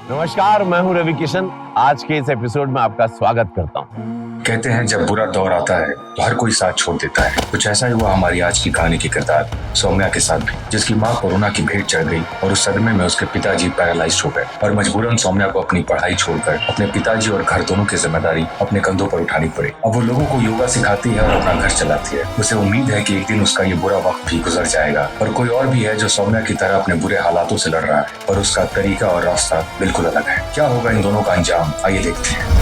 नमस्कार, मैं हूं रवि किशन। आज के इस एपिसोड में आपका स्वागत करता हूं। कहते हैं जब बुरा दौर आता है तो हर कोई साथ छोड़ देता है। कुछ ऐसा ही हुआ हमारी आज की कहानी के किरदार सौम्या के साथ भी, जिसकी मां कोरोना की भेंट चढ़ गई और उस सदमे में उसके पिताजी पैरालाइज्ड हो गए और मजबूरन सौम्या को अपनी पढ़ाई छोड़कर अपने पिताजी और घर दोनों की जिम्मेदारी अपने कंधों पर उठानी पड़ी। अब वो लोगों को योगा सिखाती है और अपना घर चलाती है। उसे उम्मीद है कि एक दिन उसका ये बुरा वक्त भी गुजर जाएगा। और कोई और भी है जो सौम्या की तरह अपने बुरे हालातों से लड़ रहा है और उसका तरीका और रास्ता बिल्कुल अलग है। क्या होगा इन दोनों का अंजाम, आइए देखते हैं।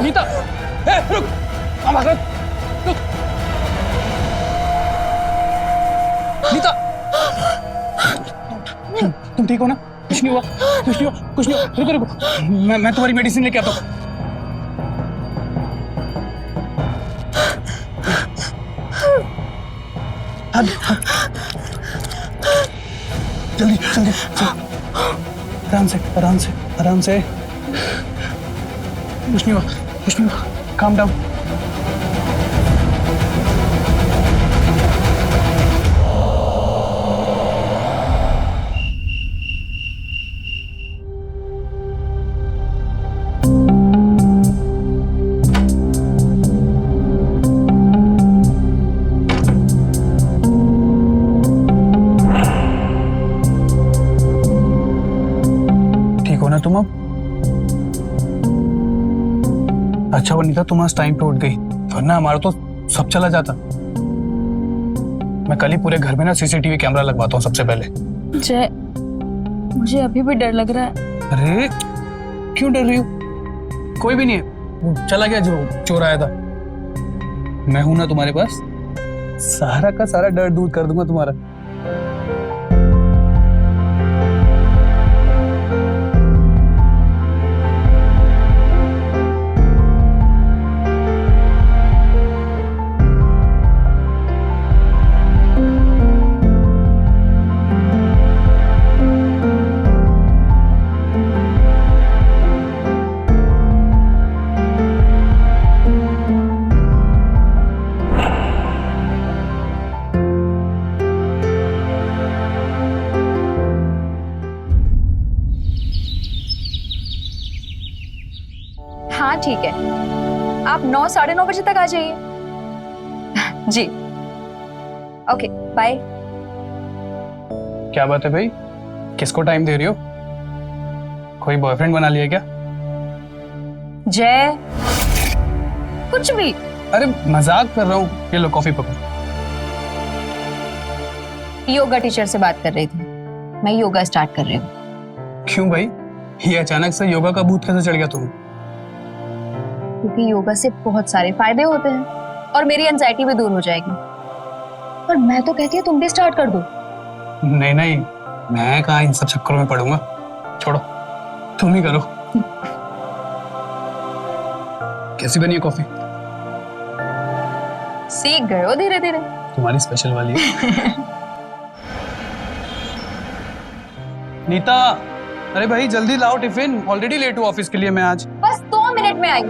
नीता, रुक, रुक। नीता, तुम ठीक हो ना? कुछ नहीं हुआ, कुछ नहीं हुआ, कुछ नहीं हुआ। रुको रुको, मैं तुम्हारी मेडिसिन लेके आता हूँ। जल्दी जल्दी, आराम से आराम से आराम से। कुछ नहीं हुआ, कुछ नहीं हुआ। Calm down. ठीक हो ना तुम अब? अच्छा वनीता, तुम आज टाइम पे उठ गई, वरना हमारा तो सब चला जाता। मैं कल ही पूरे घर में ना सीसीटीवी कैमरा लगवाता हूँ सबसे पहले। जय, मुझे अभी भी डर लग रहा है। अरे क्यों डर रही हो? कोई भी नहीं है, वो चला गया जो चोर आया था। मैं हूं ना तुम्हारे पास, सारा का सारा डर दूर कर दूंगा तुम्हारा। हाँ ठीक है, आप 9 साढ़े 9 बजे तक आ जाइए। जी ओके, बाय। क्या बात है भाई, किसको टाइम दे रही हो? कोई बॉयफ्रेंड बना लिया क्या? जय, कुछ भी। अरे मजाक कर रहा हूँ। ये लो कॉफी पकड़ो। योगा टीचर से बात कर रही थी, मैं योगा स्टार्ट कर रही हूँ। क्यों भाई, ये अचानक से योगा का भूत कैसे चढ़ गया तुम्हें? क्योंकि योगा से बहुत सारे फायदे होते हैं और मेरी एंजाइटी भी दूर हो जाएगी। और मैं तो कहती हूँ तुम भी स्टार्ट कर दो। नहीं नहीं, मैं कहाँ इन सब चक्करों में पड़ूंगा। छोड़ो, तुम ही करो। कैसी बनी है कॉफी? सीख गए हो धीरे धीरे। तुम्हारी स्पेशल वाली है। नीता, अरे भाई जल्दी लाओ टिफिन, ऑलरेडी लेट हूँ ऑफिस के लिए मैं आज। बस 2 मिनट में आई।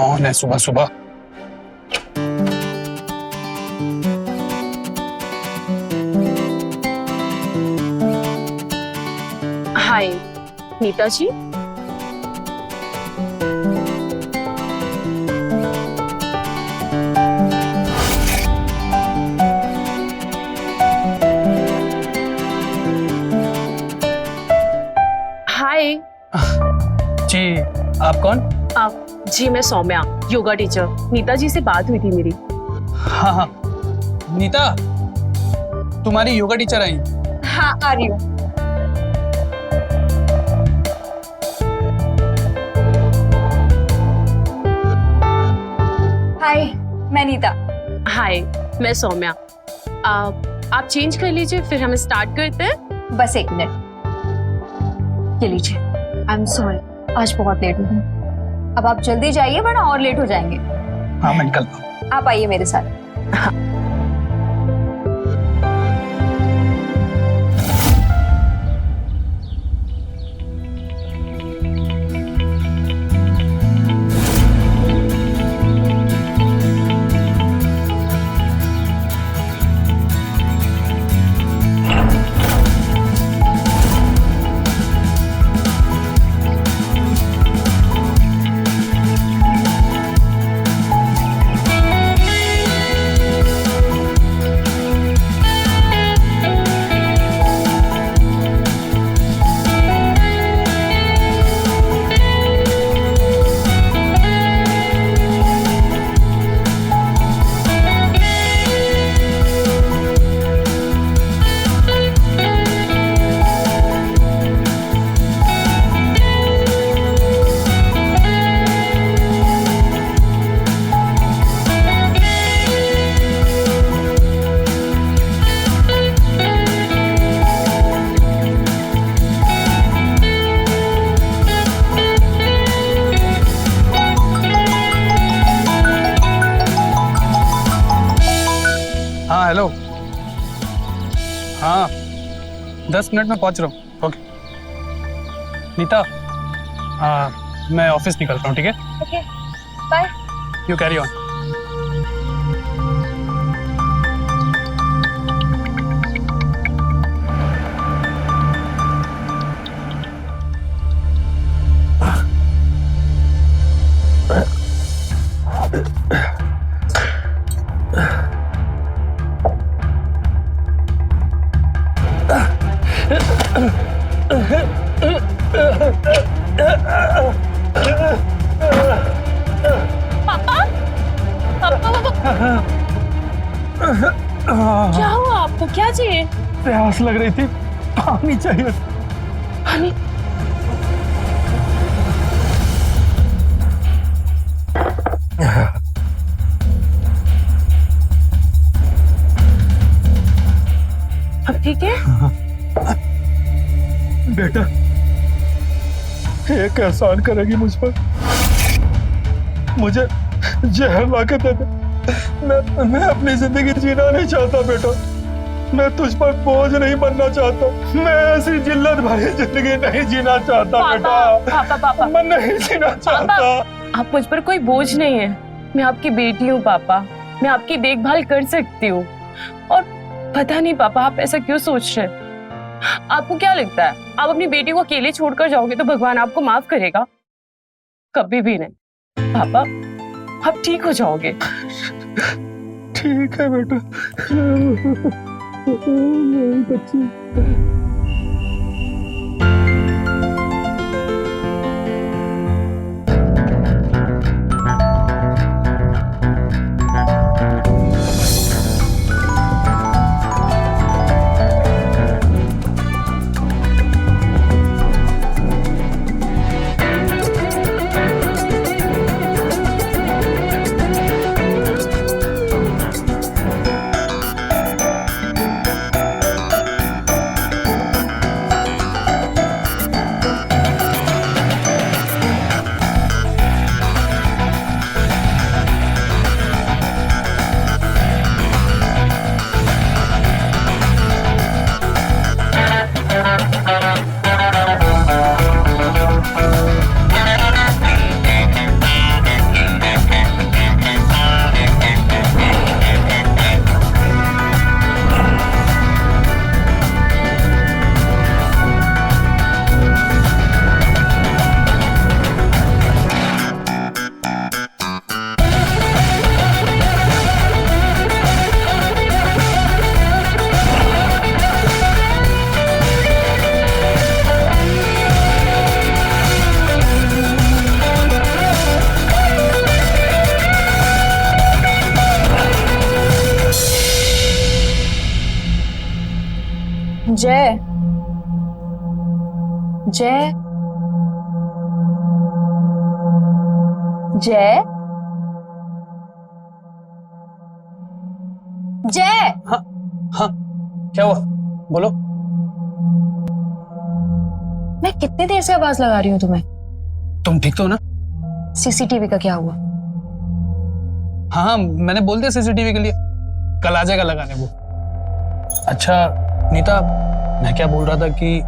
कौन है सुबह सुबह? हाय नीता जी। हाय। जी आप कौन? जी मैं सौम्या, योगा टीचर। नीता जी से बात हुई थी मेरी। हाँ हाँ नीता, तुम्हारी योगा टीचर आई। हाँ आ रही हूँ। हाय मैं नीता। हाय मैं सौम्या। आप चेंज कर लीजिए, फिर हम स्टार्ट करते हैं। बस एक मिनट, ये लीजिए। आई एम सॉरी, आज बहुत लेट हो गई। अब आप जल्दी जाइए वरना और लेट हो जाएंगे। हाँ मैं निकलता हूँ। आप आइए मेरे साथ। हाँ हेलो। हाँ 10 मिनट में पहुंच रहा हूँ। ओके नीता, मैं ऑफिस निकलता हूँ, ठीक है? Okay bye. You carry on. क्या हुआ आपको, क्या चाहिए? प्यास लग रही थी, पानी चाहिए। पानी? अब ठीक है? बेटा एक एहसान करेगी मुझ पर, मुझे जहर ला के दे दे। मैं अपनी जिंदगी जीना नहीं चाहता बेटा, मैं तुझ पर बोझ नहीं बनना चाहता, मैं ऐसी जिल्लत भरी जिंदगी नहीं जीना चाहता बेटा। पापा पापा मैं नहीं जीना चाहता। आप मुझ पर कोई बोझ नहीं है, मैं आपकी बेटी हूँ पापा, मैं आपकी देखभाल कर सकती हूँ। और पता नहीं पापा आप ऐसा क्यों सोच रहे हैं? आपको क्या लगता है आप अपनी बेटी को अकेले छोड़कर जाओगे तो भगवान आपको माफ करेगा? कभी भी नहीं पापा, आप ठीक हो जाओगे। ठीक है बेटा। बच्ची जय जय जय जय। हाँ हाँ, क्या हुआ, बोलो। मैं कितनी देर से आवाज लगा रही हूँ तुम्हें। तुम ठीक तो हो ना? सीसीटीवी का क्या हुआ? हाँ हाँ, मैंने बोल दिया सीसीटीवी के लिए, कल आ जाएगा लगाने वो। अच्छा नीता, मैं क्या बोल रहा था कि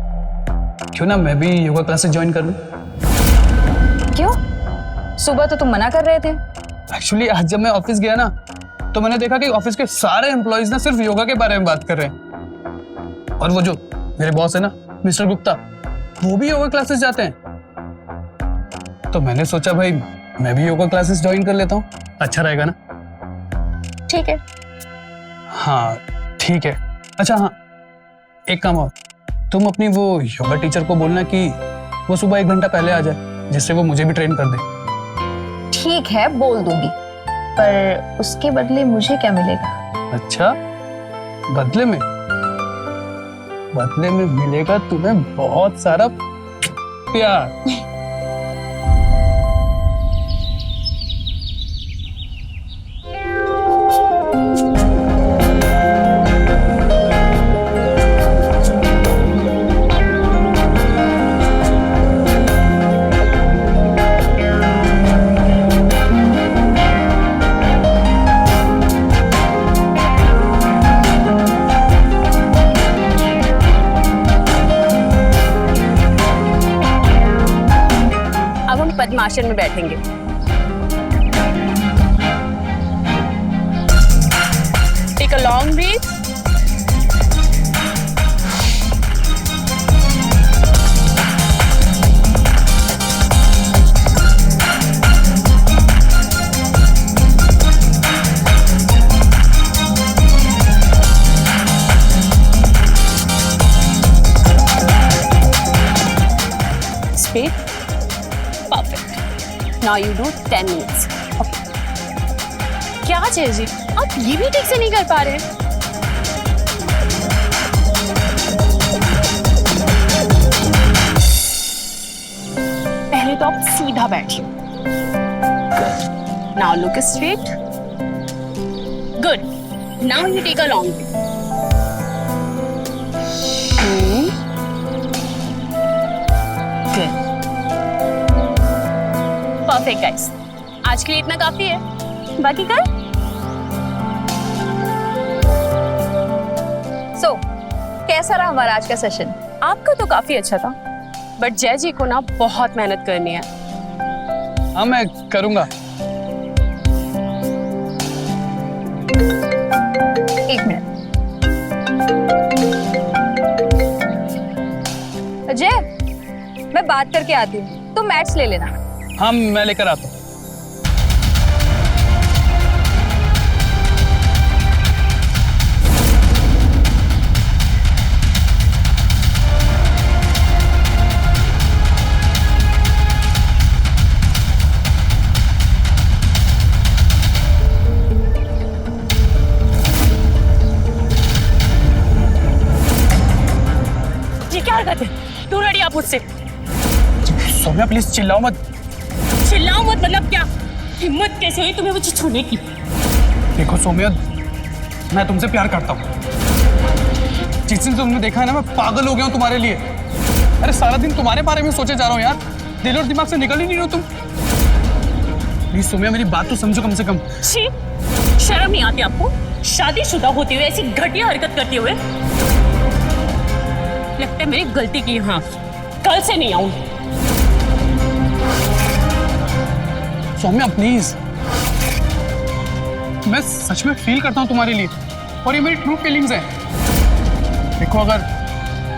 क्यों ना मैं भी योगा क्लासेस ज्वाइन कर लूं। क्यों? सुबह तो तुम मना कर रहे थे। एक्चुअली आज जब मैं ऑफिस गया ना, तो मैंने देखा कि ऑफिस के सारे एम्प्लॉइज ना सिर्फ योगा के बारे में बात कर रहे हैं। और वो जो मेरे बॉस है ना, मिस्टर गुप्ता, वो भी योगा क्लासेस जाते हैं। तो मैंने सोचा भाई मैं भी योगा क्लासेस ज्वाइन कर लेता हूँ, अच्छा रहेगा ना। ठीक है। हाँ ठीक है। अच्छा हाँ, एक काम और, तुम अपनी वो योगा टीचर को बोलना कि वो सुबह 1 घंटा पहले आ जाए, जिससे वो मुझे भी ट्रेन कर दे। ठीक है, बोल दूंगी, पर उसके बदले मुझे क्या मिलेगा? अच्छा, बदले में मिलेगा तुम्हें बहुत सारा प्यार। पद्मासन में बैठेंगे। Take a long breath. Speed. Perfect. Now you do 10 minutes. Okay. क्या जय जी, आप ये भी ठीक से नहीं कर पा रहे? पहले तो आप सीधा बैठिए। Good. Now look straight. Good. Now you take a long breath. Good. Perfect guys, आज के लिए इतना काफी है, बाकी कल। सो कैसा रहा हमारा आज का सेशन? आपका तो काफी अच्छा था, बट जय जी को ना बहुत मेहनत करनी है। हाँ मैं करूंगा। एक मिनट। अजय, मैं बात करके आती हूँ, तुम मैट्स ले लेना। हाँ मैं लेकर आता हूँ। ये क्या हरकत है? दूर हटिए आप मुझसे। सौम्या प्लीज चिल्लाओ मत। चिल्लाओ मत मतलब क्या? हिम्मत कैसे हुई तुम्हें मुझे छूने की? देखो सौम्या, मैं तुमसे प्यार करता हूँ। जिस दिन तुमने देखा है ना, मैं पागल हो गया हूँ तुम्हारे लिए। अरे सारा दिन तुम्हारे बारे में सोचे जा रहा हूँ यार, दिल और दिमाग से निकल ही नहीं रहे हो तुम। प्लीज सौम्या मेरी बात तो समझो कम से कम। छी, शर्म नहीं आती आपको? शादीशुदा होते हुए ऐसी घटिया हरकत करते हुए? लगता है मेरी गलती की। हाँ, कल से नहीं आऊंगी। सौम्या प्लीज, मैं सच में फील करता हूँ तुम्हारे लिए, और ये मेरी ट्रू फीलिंग्स हैं। देखो अगर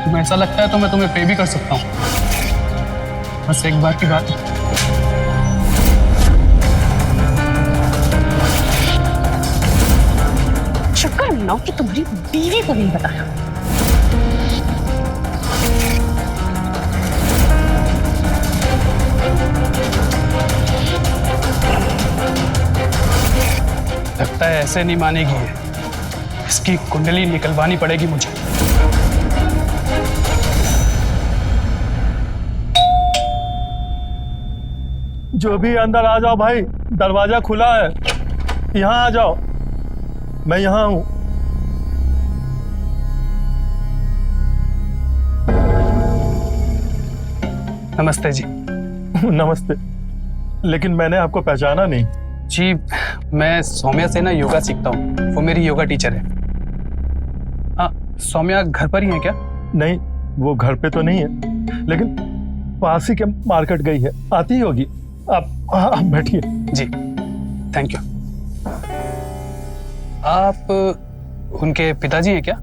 तुम्हें ऐसा लगता है तो मैं तुम्हें पे भी कर सकता हूँ, बस एक बार की बात। शुक्र मनाओ कि तुम्हारी बीवी को नहीं बताया। लगता है ऐसे नहीं मानेगी ये, इसकी कुंडली निकलवानी पड़ेगी मुझे। जो भी अंदर आ जाओ भाई, दरवाजा खुला है, यहाँ आ जाओ, मैं यहाँ हूँ। नमस्ते जी। नमस्ते, लेकिन मैंने आपको पहचाना नहीं। जी, मैं सौम्या से ना योगा सीखता हूँ, वो मेरी योगा टीचर है। हाँ, सौम्या घर पर ही है क्या? नहीं, वो घर पे तो नहीं है, लेकिन पास ही के मार्केट गई है, आती होगी। आप बैठिए। जी, थैंक यू। आप उनके पिताजी हैं क्या?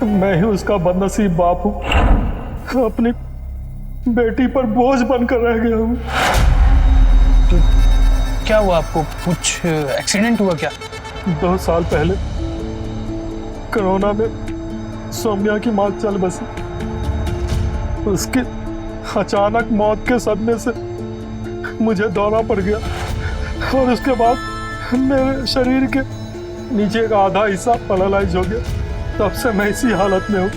मैं ही उसका बदनसीब बाप हूँ, अपनी बेटी पर बोझ बनकर रह गया हूँ। क्या हुआ आपको? कुछ एक्सीडेंट हुआ क्या? 2 साल पहले कोरोना में सौम्या की मां चल बसी। उसकी अचानक मौत के सदमे से मुझे दौरा पड़ गया और उसके बाद मेरे शरीर के नीचे का आधा हिस्सा पैरालाइज हो गया। तब से मैं इसी हालत में हूँ।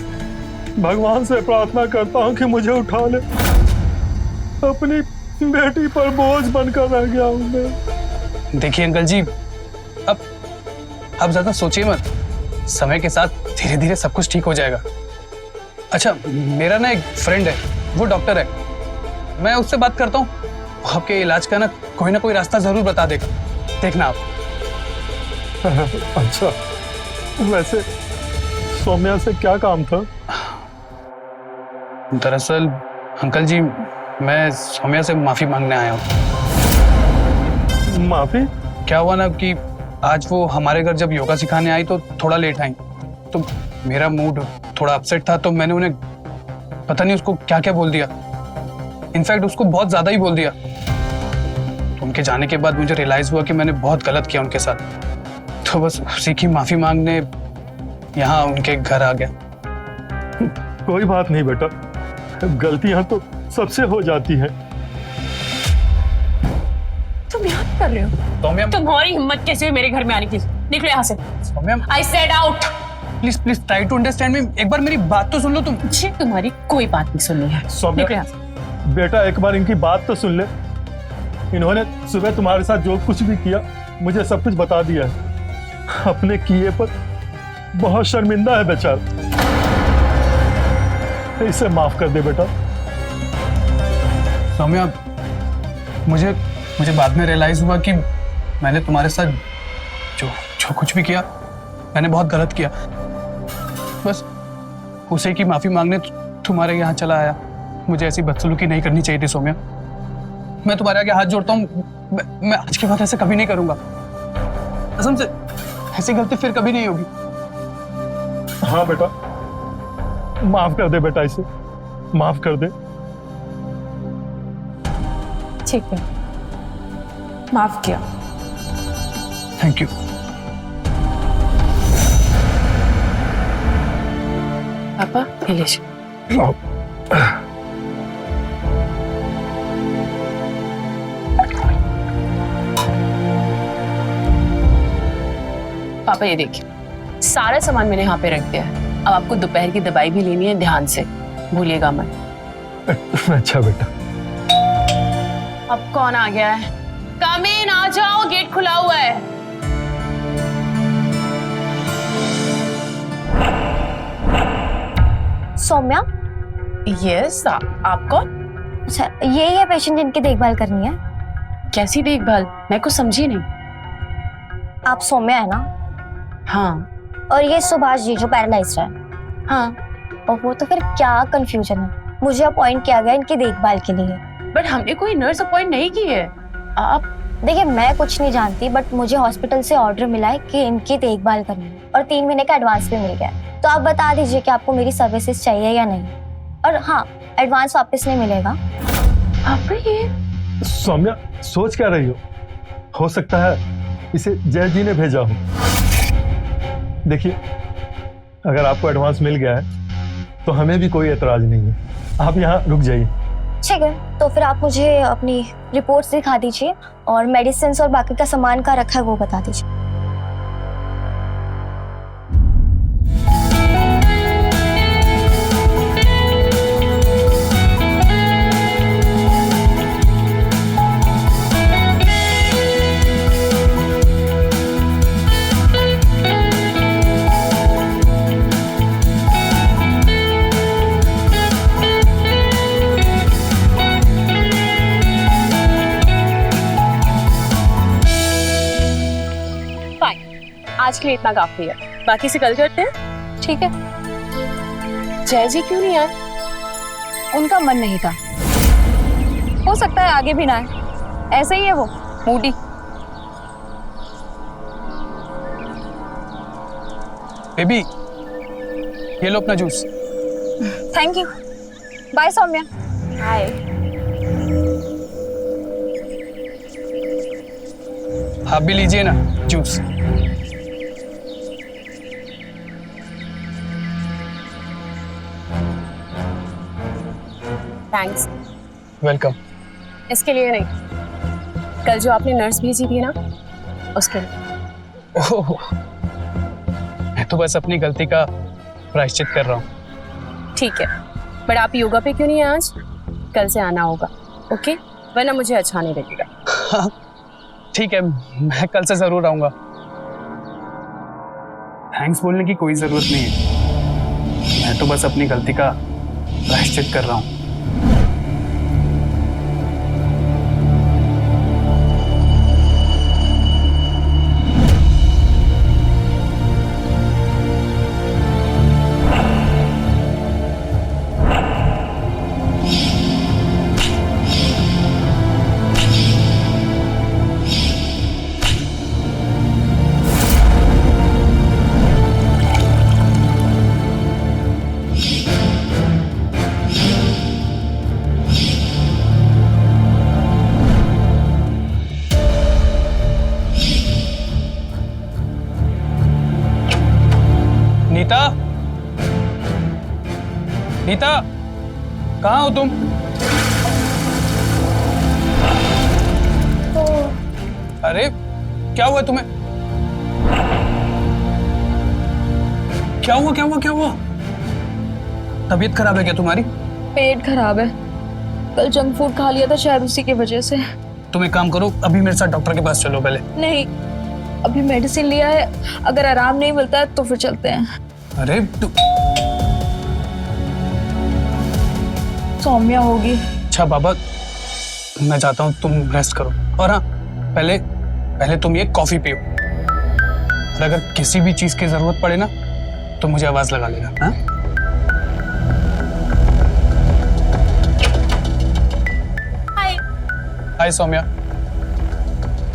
भगवान से प्रार्थना करता हूँ कि मुझे उठा ले। अपनी बेटी पर बोझ बनकर रह गया हूँ मैं। देखिए अंकल जी, अब ज्यादा सोचिए मत, समय के साथ धीरे धीरे सब कुछ ठीक हो जाएगा। अच्छा, मेरा ना एक फ्रेंड है, वो डॉक्टर है, मैं उससे बात करता हूँ, वो आपके इलाज का ना कोई रास्ता जरूर बता देगा, देखना आप। अच्छा, वैसे सौम्या से क्या काम था? दरअसल अंकल जी, मैं सौम्या से माफी मांगने आया हूँ। माफी? क्या हुआ ना कि आज वो हमारे घर जब योगा सिखाने आई तो थोड़ा लेट आई, तो मेरा मूड थोड़ा अपसेट था, तो मैंने उन्हें पता नहीं उसको क्या क्या बोल दिया। इनफैक्ट उसको बहुत ज्यादा ही बोल दिया। तो उनके जाने के बाद मुझे रियलाइज हुआ कि मैंने बहुत गलत किया उनके साथ। तो बस उसी की माफी मांगने यहाँ उनके घर आ गया। कोई बात नहीं बेटा, गलतियां तो सबसे हो जाती हैं। तुम यहाँ क्या कर रहे हो? सौम्या, तुम्हारी हिम्मत कैसे हुई मेरे घर में आने की? निकलो यहाँ से। Saumya, I said out. Please please try to understand me. एक बार मेरी बात तो सुन लो तुम। जी, तुम्हारी कोई बात नहीं सुननी है। सौम्या, निकलो यहाँ से। बेटा एक बार इनकी बात तो सुन ले। इन्होंने सुबह तुम्हारे साथ जो कुछ भी किया मुझे सब कुछ बता दिया है। अपने किए पर बहुत शर्मिंदा है बेचारा। इसे माफ कर दे बेटा। सौम्या, मुझे बाद में रियलाइज हुआ कि मैंने तुम्हारे साथ जो कुछ भी किया, मैंने बहुत गलत किया। बस उसे की माफी मांगने तुम्हारे यहाँ चला आया। मुझे ऐसी बदसलूकी नहीं करनी चाहिए थी सौम्या। मैं तुम्हारे आगे हाथ जोड़ता हूँ, मैं आज के बाद ऐसे कभी नहीं करूंगा। कसम से ऐसी गलती फिर कभी नहीं होगी। हाँ बेटा, माफ कर दे बेटा, इसे माफ कर दे। ठीक है, माफ किया। Thank you. पापा, ये लीजिए। पापा ये देखिए, सारा सामान मैंने यहाँ पे रख दिया है। अब आपको दोपहर की दवाई भी लेनी है, ध्यान से भूलिएगा मत। अच्छा बेटा। अब कौन आ गया है? कम इन, आ जाओ, गेट खुला हुआ है। सौम्या, यस, आप कौन? अच्छा यही है पेशेंट जिनकी देखभाल करनी है? कैसी देखभाल? मैं कुछ समझी नहीं। आप सौम्या है ना? हाँ और ये सुभाष जी जो पैरालाइज्ड है। हाँ, और वो तो फिर क्या कंफ्यूजन है? मुझे अपॉइंट किया गया इनकी देखभाल के लिए। बट हमने कोई नर्स अपॉइंट नहीं की है। आप देखिए, मैं कुछ नहीं जानती, बट मुझे हॉस्पिटल से ऑर्डर मिला है कि इनकी देखभाल करनी है और 3 महीने का एडवांस भी मिल गया है। तो आप बता दीजिए कि आपको मेरी सर्विसेज चाहिए या नहीं। और हाँ, एडवांस वापस नहीं मिलेगा। आप ये सौम्या, सोच क्या रही हो सकता है इसे जय जी ने भेजा हो। देखिए, अगर आपको एडवांस मिल गया है तो हमें भी कोई एतराज नहीं है। आप यहाँ रुक जाइए। ठीक है, तो फिर आप मुझे अपनी रिपोर्ट्स दिखा दीजिए और मेडिसिन और बाकी का सामान का रखा है वो बता दीजिए। आज के लिए इतना काफी है, बाकी से कल करते हैं। ठीक है। जय जी क्यों नहीं आए? उनका मन नहीं था, हो सकता है आगे भी ना आए, ऐसे ही है वो, मूडी। बेबी, ये लो अपना juice. Thank you. Bye Saumya. Hi. आप भी लीजिए ना जूस। थैंक्स। वेलकम। इसके लिए नहीं, कल जो आपने नर्स भेजी थी ना, उसके लिए। ओह, मैं तो बस अपनी गलती का प्रायश्चित कर रहा हूँ। ठीक है, बट आप योगा पे क्यों नहीं है आज? कल से आना होगा, ओके? वरना मुझे अच्छा नहीं लगेगा। ठीक है, मैं कल से जरूर आऊंगा। थैंक्स बोलने की कोई जरूरत नहीं है, मैं तो बस अपनी गलती का प्रायश्चित कर रहा हूँ। नीता, नीता, कहाँ हो तुम? अरे क्या हुआ तुम्हें? क्या हुआ क्या हुआ क्या हुआ? तबीयत खराब है क्या तुम्हारी? पेट खराब है, कल जंक फूड खा लिया था शायद उसी की वजह से। तुम एक काम करो, अभी मेरे साथ डॉक्टर के पास चलो पहले। नहीं, अभी मेडिसिन लिया है, अगर आराम नहीं मिलता है तो फिर चलते हैं। अरे सौम्या होगी। अच्छा बाबा, मैं चाहता हूँ तुम रेस्ट करो, और हाँ, पहले तुम ये कॉफी पियो, और अगर किसी भी चीज की जरूरत पड़े ना तो मुझे आवाज लगा लेना। हाँ? हाय सौम्या।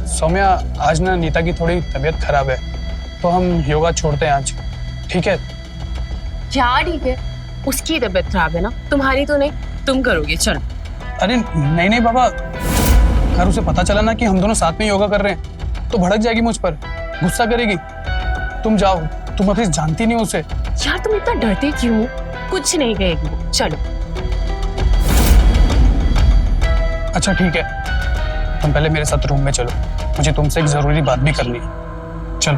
सौम्या, आज ना नीता की थोड़ी तबीयत खराब है, तो हम योगा छोड़ते हैं आज, ठीक है? क्या ठीक है? उसकी तबीयत खराब है ना, तुम्हारी तो नहीं, तुम करोगे, चलो। अरे नहीं नहीं बाबा, अगर उसे पता चला ना कि हम दोनों साथ में योगा कर रहे हैं तो भड़क जाएगी मुझ पर, गुस्सा करेगी। तुम जाओ, तुम अभी जानती नहीं उसे। यार तुम इतना डरते क्यों हो? कुछ नहीं कहेगी वो, चलो। अच्छा ठीक है, तुम पहले मेरे साथ रूम में चलो, मुझे तुमसे एक जरूरी बात भी करनी है। चलो।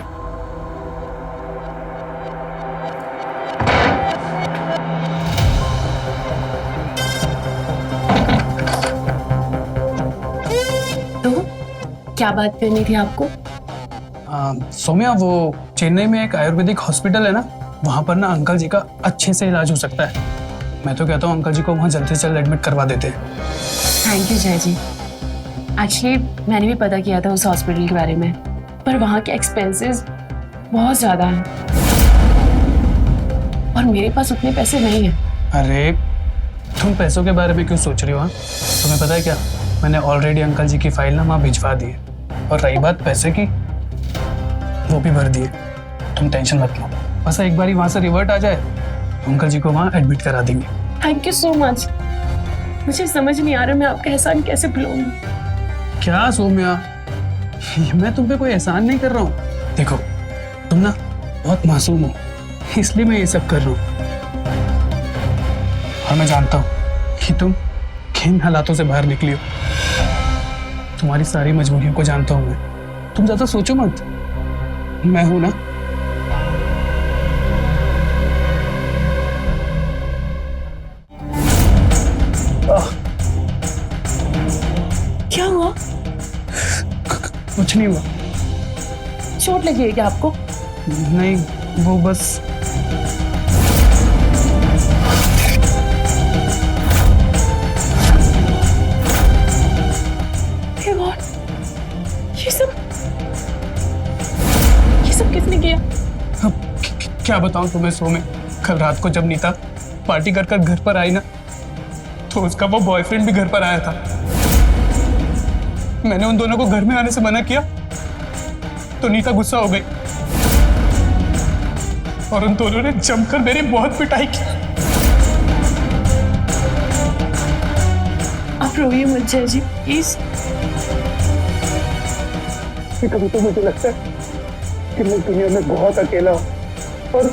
तो क्या बात करनी थी आपको? सौम्या, वो चेन्नई में एक आयुर्वेदिक हॉस्पिटल है ना, वहां पर ना अंकल जी का अच्छे से इलाज हो सकता है। मैं तो कहता हूँ अंकल जी को वहां जल्द से जल्द एडमिट करवा देते हैं। थैंक यू जय जी। एक्चुअली मैंने भी पता किया था उस हॉस्पिटल के बारे में, पर वहाँ के एक्सपेंसेस बहुत ज़्यादा हैं और मेरे पास उतने पैसे नहीं हैं। अरे तुम पैसों के बारे में क्यों सोच रही हो? हाँ, तुम्हें पता है क्या, मैंने ऑलरेडी अंकल जी की फाइल ना वहाँ भिजवा दी है, और रही बात पैसे की, वो भी भर दिए। तुम टेंशन मत लो, बस एक बार वहाँ से रिवर्ट आ जाए तो अंकल जी को वहाँ एडमिट करा देंगे। Thank you so much. मुझे समझ नहीं आ रहा मैं आपका एहसान कैसे भूलूंगी। क्या सौम्या, मैं तुम पे कोई एहसान नहीं कर रहा हूँ। देखो तुम ना बहुत मासूम हो, इसलिए मैं ये सब कर रहा हूँ, और मैं जानता हूँ कि तुम किन हालातों से बाहर निकली हो। तुम्हारी सारी मजबूरियों को जानता हूँ मैं, तुम ज्यादा सोचो मत, मैं हूं ना। क्या हुआ? कुछ नहीं हुआ। चोट लगी है क्या आपको? नहीं, वो बस हे गॉड, ये ये सब किसने किया? अब क्या बताऊं तुम्हें सौम्या, कल रात को जब नीता पार्टी कर कर घर पर आई ना, तो उसका वो बॉयफ्रेंड भी घर पर आया था। मैंने उन दोनों को घर में आने से मना किया तो नीता गुस्सा हो गई और उन दोनों ने जमकर मेरी बहुत पिटाई की। आप रोइए मत जय जी, प्लीज। कभी तो मुझे लगता है कि मैं दुनिया में बहुत अकेला हूँ और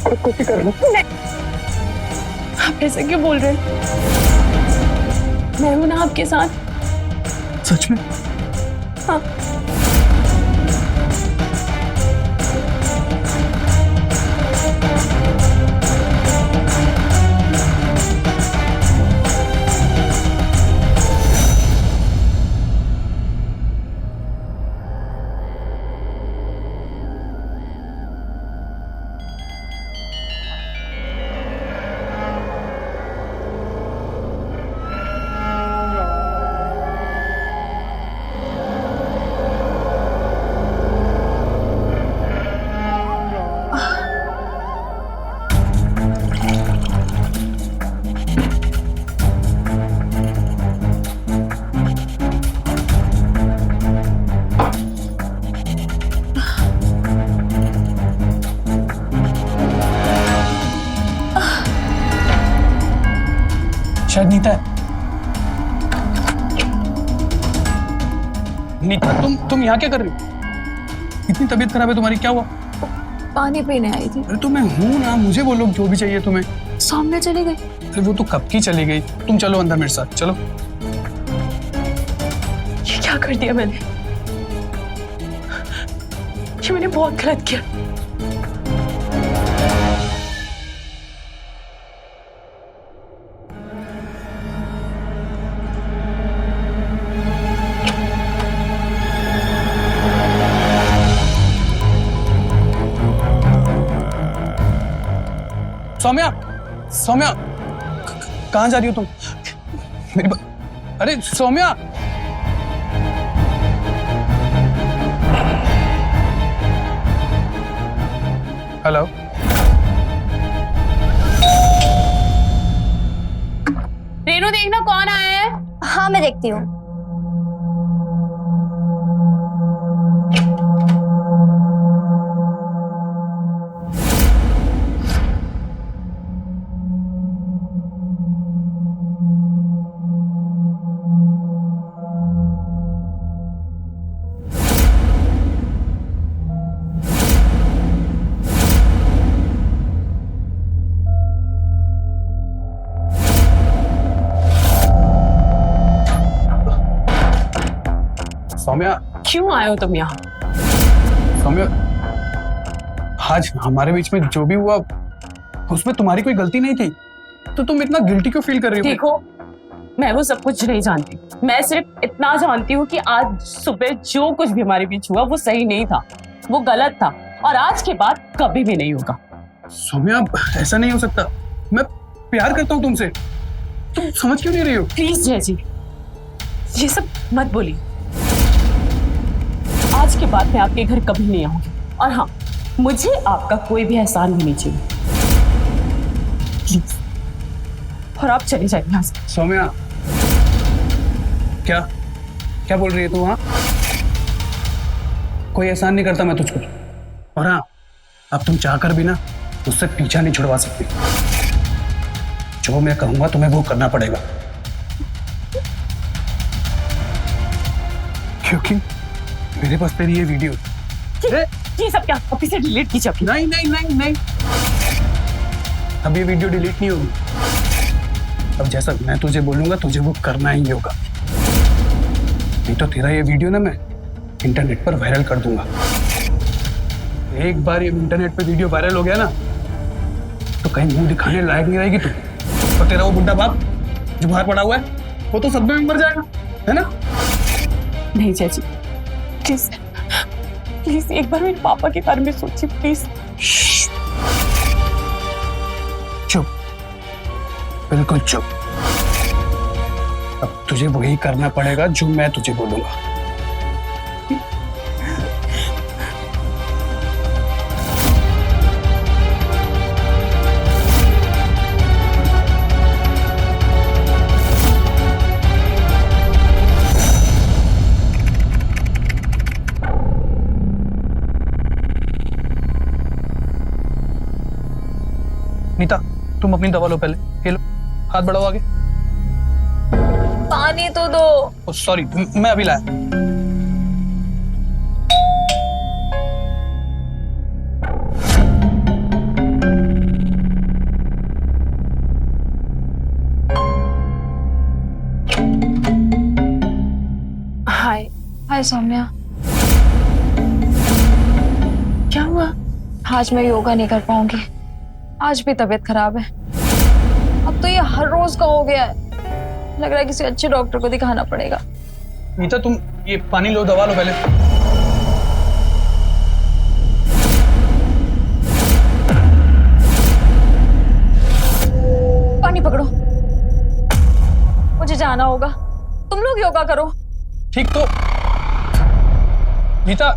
खुदकुशी कर लूं। आप ऐसे क्यों बोल रहे हैं? मैं हूं ना आपके साथ। सच में? हाँ। शायद नीता है। नीता, तुम यहाँ क्या कर रही हो? इतनी तबीयत खराब है तुम्हारी, क्या हुआ? पानी पीने आई थी। अरे तो मैं हूं ना, मुझे बोलो जो भी चाहिए तुम्हें। सौम्या चली गई। अरे वो तो कब की चली गई, तुम चलो अंदर मेरे साथ, चलो। ये क्या कर दिया मैंने? ये मैंने बहुत गलत किया। सौम्या, सौम्या, कहाँ जा रही हो तुम? अरे सौम्या, हेलो। रेनू, देखना कौन आया है। हाँ मैं देखती हूँ। सौम्या, क्यों आए हो तुम यहाँ? सौम्या, आज हमारे बीच में जो भी हुआ उसमें तुम्हारी कोई गलती नहीं थी, तो तुम इतना गिल्टी क्यों फील कर रही हो? देखो, मैं वो सब कुछ नहीं जानती। मैं सिर्फ इतना जानती हूँ कि आज सुबह जो कुछ भी हमारे बीच हुआ वो सही नहीं था, वो गलत था, और आज के बाद कभी भी नहीं होगा। सौम्या, ऐसा नहीं हो सकता। मैं प्यार करता हूँ तुमसे, तुम समझ क्यों नहीं रही हो? प्लीज जय जी, ये सब मत बोलिए। आज के बाद मैं आपके घर कभी नहीं आऊंगी, और हाँ, मुझे आपका कोई भी एहसान भी नहीं चाहिए, प्लीज। और आप चले जाइए यहाँ से। सौम्या, क्या क्या बोल रही है तू? हाँ, कोई एहसान नहीं करता मैं तुझको, और हाँ, अब तुम चाहकर भी ना मुझसे पीछा नहीं छुड़वा सकती। जो मैं कहूंगा तुम्हें वो करना पड़ेगा, क्योंकि मेरे पास तेरी ये वीडियो। ये सब क्या आप इसे डिलीट कीजिए? नहीं नहीं नहीं नहीं, अब ये वीडियो डिलीट नहीं होगी। अब जैसा मैं तुझे बोलूंगा तुझे वो करना ही होगा, नहीं तो तेरा ये वीडियो ना मैं इंटरनेट पर वायरल कर दूंगा। एक बार ये इंटरनेट पे वीडियो वायरल हो गया ना, तो कहीं मुंह दिखाने लायक नहीं रहेगी तू। और तेरा वो बुड्ढा बाप जो बाहर पड़ा हुआ है, वो तो सदमे में मर जाएगा, है ना? नहीं जय जी, प्लीज प्लीज एक बार मेरे पापा के बारे में सोचिए, प्लीज। चुप, बिल्कुल चुप। अब तुझे वही करना पड़ेगा जो मैं तुझे बोलूंगा। मीता तुम अपनी दवा लो पहले, ये लो, हाथ बढ़ाओ आगे। पानी तो दो। सॉरी, मैं अभी लाया। हाय। हाय सौम्या, क्या हुआ? आज मैं योगा नहीं कर पाऊंगी। आज भी तबीयत खराब है। अब तो ये हर रोज का हो गया है। लग रहा है किसी अच्छे डॉक्टर को दिखाना पड़ेगा। मीता तुम ये पानी लो, दवा लो पहले। पानी पकड़ो, मुझे जाना होगा। तुम लोग योगा करो। ठीक तो मीता,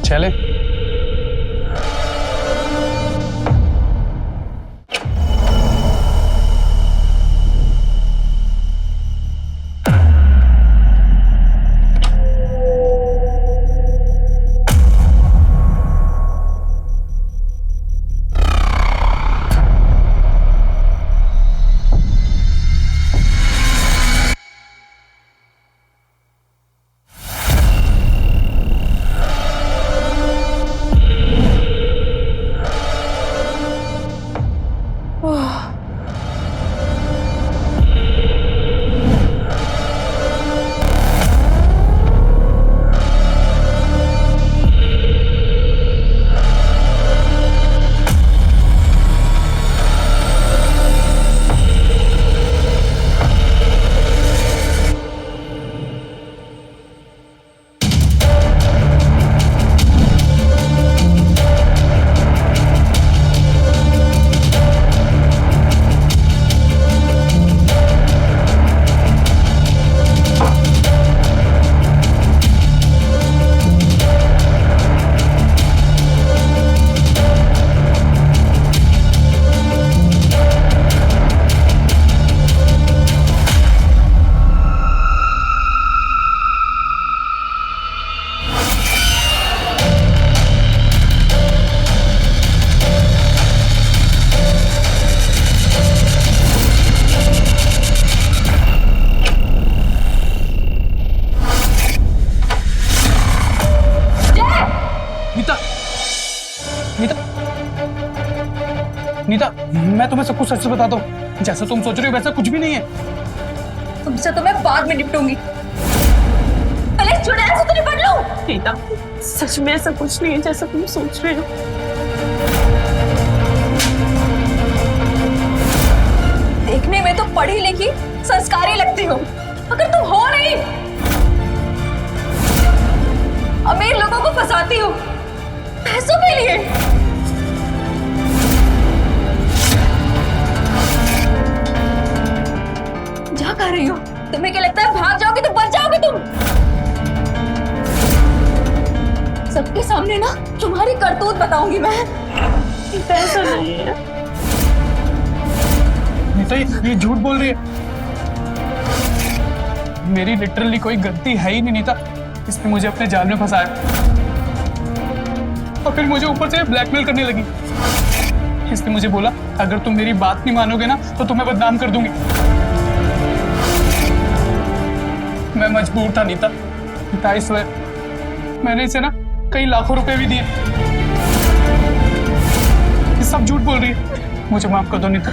चले। नीता, मैं तुम्हें सब कुछ सच से बताता हूँ। जैसा तुम सोच रही हो वैसा कुछ भी नहीं है। तुमसे तो मैं बाद में निपटूंगी। पहले इस चुड़ैल से तो निपट लूं। नीता, सच में ऐसा कुछ नहीं है जैसा तुम सोच रहे हो। देखने में तो पढ़ी लिखी संस्कारी लगती हो, मगर तुम हो नहीं। अमीर लोगों को फंसाती हो पैसों के लिए। जा कर रही हो? तुम्हें क्या लगता है भाग जाओगे तो बच जाओगे तुम? सबके सामने ना तुम्हारी करतूत बताऊंगी मैं। ऐसा नहीं है नीता, ये झूठ बोल रही है। मेरी लिटरली कोई गलती है ही नहीं नीता। इसने मुझे अपने जाल में फंसाया और फिर मुझे ऊपर से ब्लैकमेल करने लगी। इसने मुझे बोला अगर तुम मेरी बात नहीं मानोगे ना तो तुम्हें बदनाम कर दूंगी। मैं मजबूर था नीता। नीता, इस वजह मैंने इसे ना कई लाखों रुपए भी दिए। ये सब झूठ बोल रही है। मुझे माफ कर दो नीता।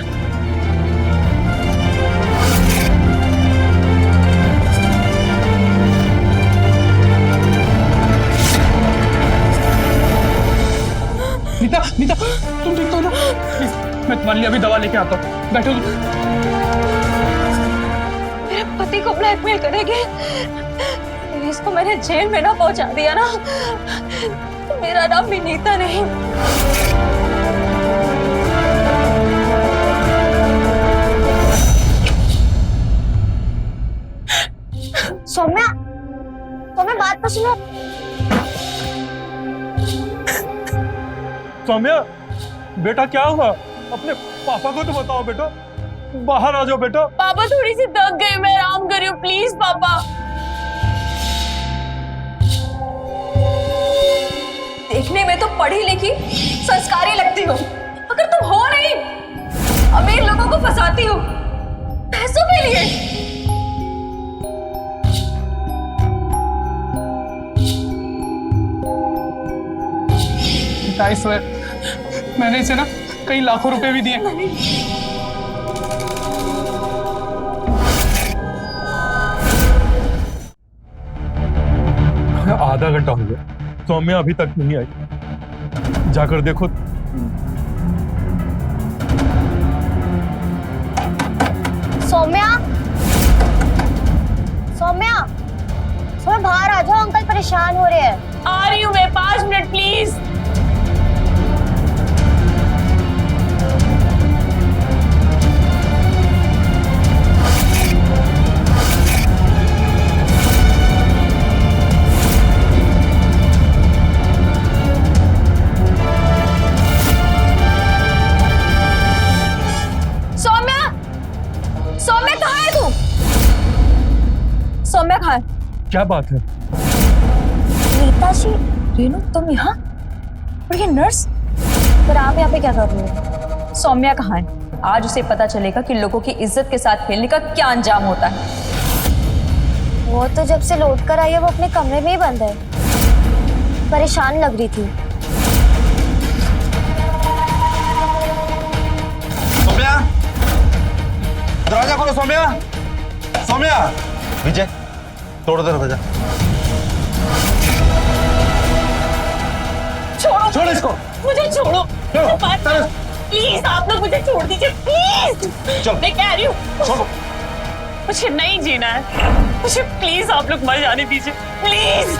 नीता, नीता, तुम ठीक हो ना? प्लीज, मैं तुम्हारे लिए अभी दवा लेके आता हूँ। बैठो तुम। मेरे पति को ब्लैकमेल करेंगे? इसको मैंने जेल में ना पहुंचा दिया ना, तो मेरा नाम भी नीता नहीं। सौम्या, सौम्या बात तो सुनो। सौम्या, बेटा क्या हुआ? अपने पापा को तो बताओ बेटा। बाहर आ जाओ बेटा। पापा, थोड़ी सी थक गई, मैं आराम कर रही हूँ। प्लीज पापा। दिखने में तो पढ़ी लिखी संस्कारी लगती हो, मगर तुम हो नहीं, अमीर लोगों को फंसाती हो पैसों के लिए। I swear, मैंने इसे ना कई लाखों रुपए भी दिए। आधा घंटा हो गया, सौम्या अभी तक नहीं आई। जाकर देखो। सौम्या, सौम्या, सौम्या बाहर आ जाओ, अंकल परेशान हो रहे हैं। आ रही हूँ मैं, 5 मिनट प्लीज। सौम्या, सौम्या कहाँ है तू? सौम्या कहाँ है? क्या बात है? नीता जी, रेनू तुम यहाँ? और ये नर्स? पर आप यहाँ पे क्या कर रही हो? सौम्या कहाँ है? आज उसे पता चलेगा कि लोगों की इज्जत के साथ खेलने का क्या अंजाम होता है। वो तो जब से लौट कर आई है वो अपने कमरे में ही बंद है, परेशान लग रही थी। सौम्या, दरवाजा खोलो। सौम्या, सौम्या। विजय, तोड़ दो दरवाजा। छोड़ो छोड़ो इसको। मुझे, छोड़ो प्लीज, आप लोग मुझे छोड़ दीजिए प्लीज। चलो। मैं कह रही हूँ छोड़ो। मुझे नहीं जीना है, मुझे प्लीज आप लोग मर जाने दीजिए प्लीज।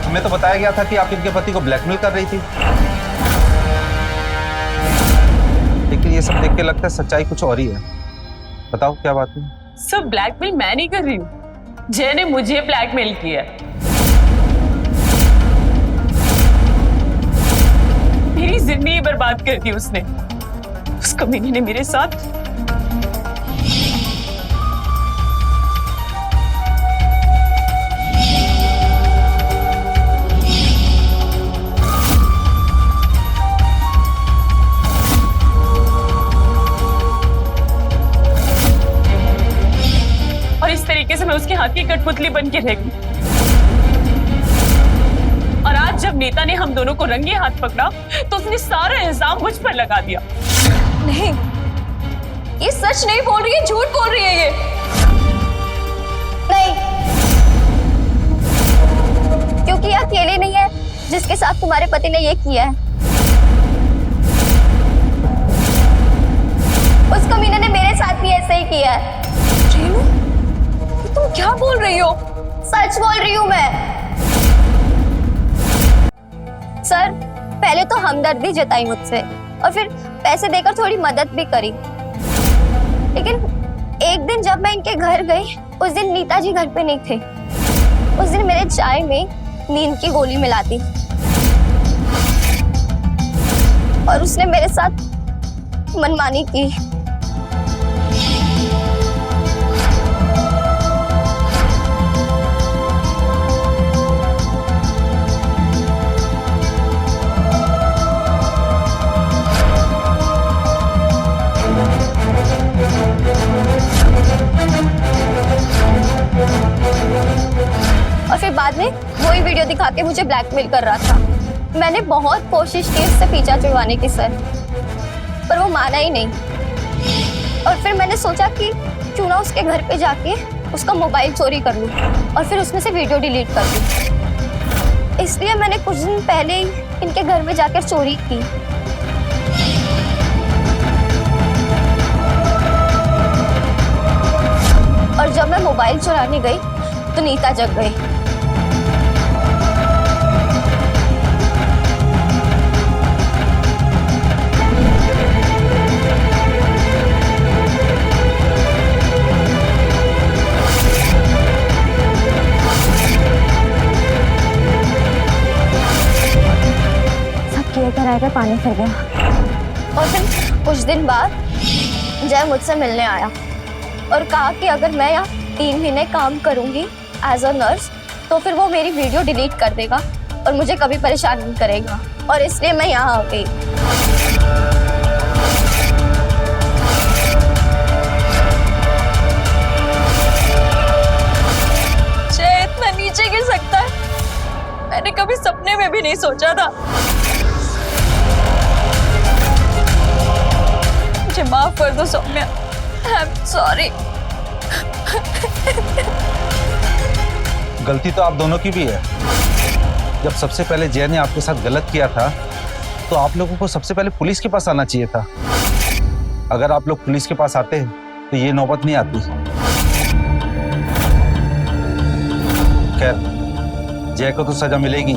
हमें तो बताया गया था कि आप इनके पति को ब्लैकमेल कर रही थी, लेकिन ये सब देख के लगता है सच्चाई कुछ और ही है। बताओ क्या बात है? सब ब्लैकमेल मैं नहीं कर रही हूँ, जय ने मुझे ब्लैकमेल किया है। मेरी जिंदगी बर्बाद कर दी उसने, उस कमीने ने मेरे साथ। और इस तरीके से मैं उसके हाथ की कठपुतली बन के रह गई। और आज जब नेता ने हम दोनों को रंगे हाथ पकड़ा तो उसने सारा इल्जाम मुझ पर लगा दिया। नहीं, ये सच नहीं बोल रही है, झूठ बोल रही है ये। नहीं, क्योंकि ये अकेले नहीं है जिसके साथ तुम्हारे पति ने ये किया है। उस कमीने ने मेरे साथ भी ऐसे ही किया है। रेनू, ये तुम क्या बोल रही हो? सच बोल रही हूँ मैं। सर, पहले तो हमदर्दी जताई मुझसे और फिर पैसे देकर थोड़ी मदद भी करी, लेकिन एक दिन जब मैं इनके घर गई उस दिन नीता जी घर पे नहीं थे। उस दिन मेरे चाय में नींद की गोली मिला दी और उसने मेरे साथ मनमानी की। और फिर बाद में वही वीडियो दिखा के मुझे ब्लैकमेल कर रहा था। मैंने बहुत कोशिश की उससे पीछा छुड़वाने की सर, पर वो माना ही नहीं। और फिर मैंने सोचा कि क्यों ना उसके घर पे जाके उसका मोबाइल चोरी कर लूं और फिर उसमें से वीडियो डिलीट कर दूं। इसलिए मैंने कुछ दिन पहले ही इनके घर में जाकर चोरी की। और जब मैं मोबाइल चुराने गई तो नीता जग गई। सब किए कराए पे पानी फिर गया। और फिर कुछ दिन बाद जय मुझसे मिलने आया और कहा कि अगर मैं यहाँ 3 महीने काम करूंगी एज अ नर्स तो फिर वो मेरी वीडियो डिलीट कर देगा और मुझे कभी परेशान नहीं करेगा, और इसलिए मैं यहाँ आ गई। जय इतना नीचे गिर सकता है, मैंने कभी सपने में भी नहीं सोचा था। मुझे माफ कर दो सौम्या, आई एम सॉरी। गलती तो आप दोनों की भी है। जब सबसे पहले जय ने आपके साथ गलत किया था तो आप लोगों को सबसे पहले पुलिस के पास आना चाहिए था। अगर आप लोग पुलिस के पास आते तो ये नौबत नहीं आती। खैर, जय को तो सजा मिलेगी।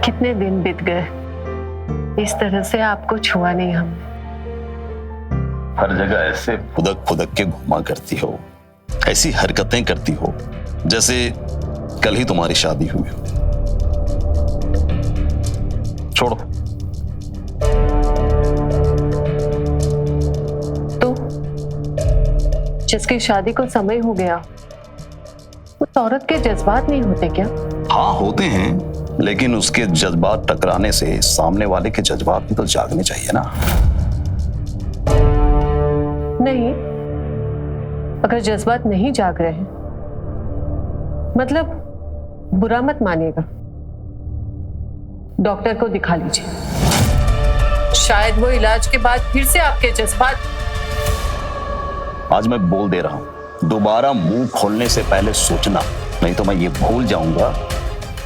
कितने दिन बीत गए, इस तरह से आपको छुआ नहीं हमने। हर जगह ऐसे फुदक फुदक के घुमा करती हो, ऐसी हरकतें करती हो जैसे कल ही तुम्हारी शादी हुई हो। छोड़ो। तो जिसकी शादी को समय हो गया उस औरत के जज्बात नहीं होते क्या? हाँ होते हैं, लेकिन उसके जज्बात टकराने से सामने वाले के जज्बात भी तो जागने चाहिए ना। नहीं, अगर जज्बात नहीं जाग रहे हैं मतलब बुरा मत मानिएगा, डॉक्टर को दिखा लीजिए। शायद वो इलाज के बाद फिर से आपके जज्बात। आज मैं बोल दे रहा हूं, दोबारा मुंह खोलने से पहले सोचना, नहीं तो मैं ये भूल जाऊंगा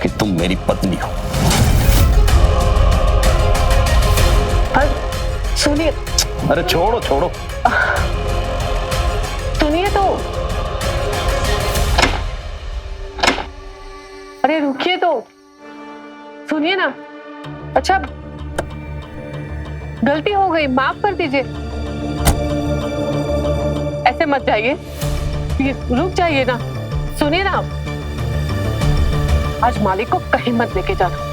कि तुम मेरी पत्नी हो। सुनिए। अरे छोड़ो छोड़ो। सुनिए तो। अरे रुकिए तो, सुनिए ना। अच्छा, गलती हो गई, माफ कर दीजिए। ऐसे मत जाइए, प्लीज रुक जाइए ना। सुनिए ना, आज मालिक को कहीं मत लेके जाना।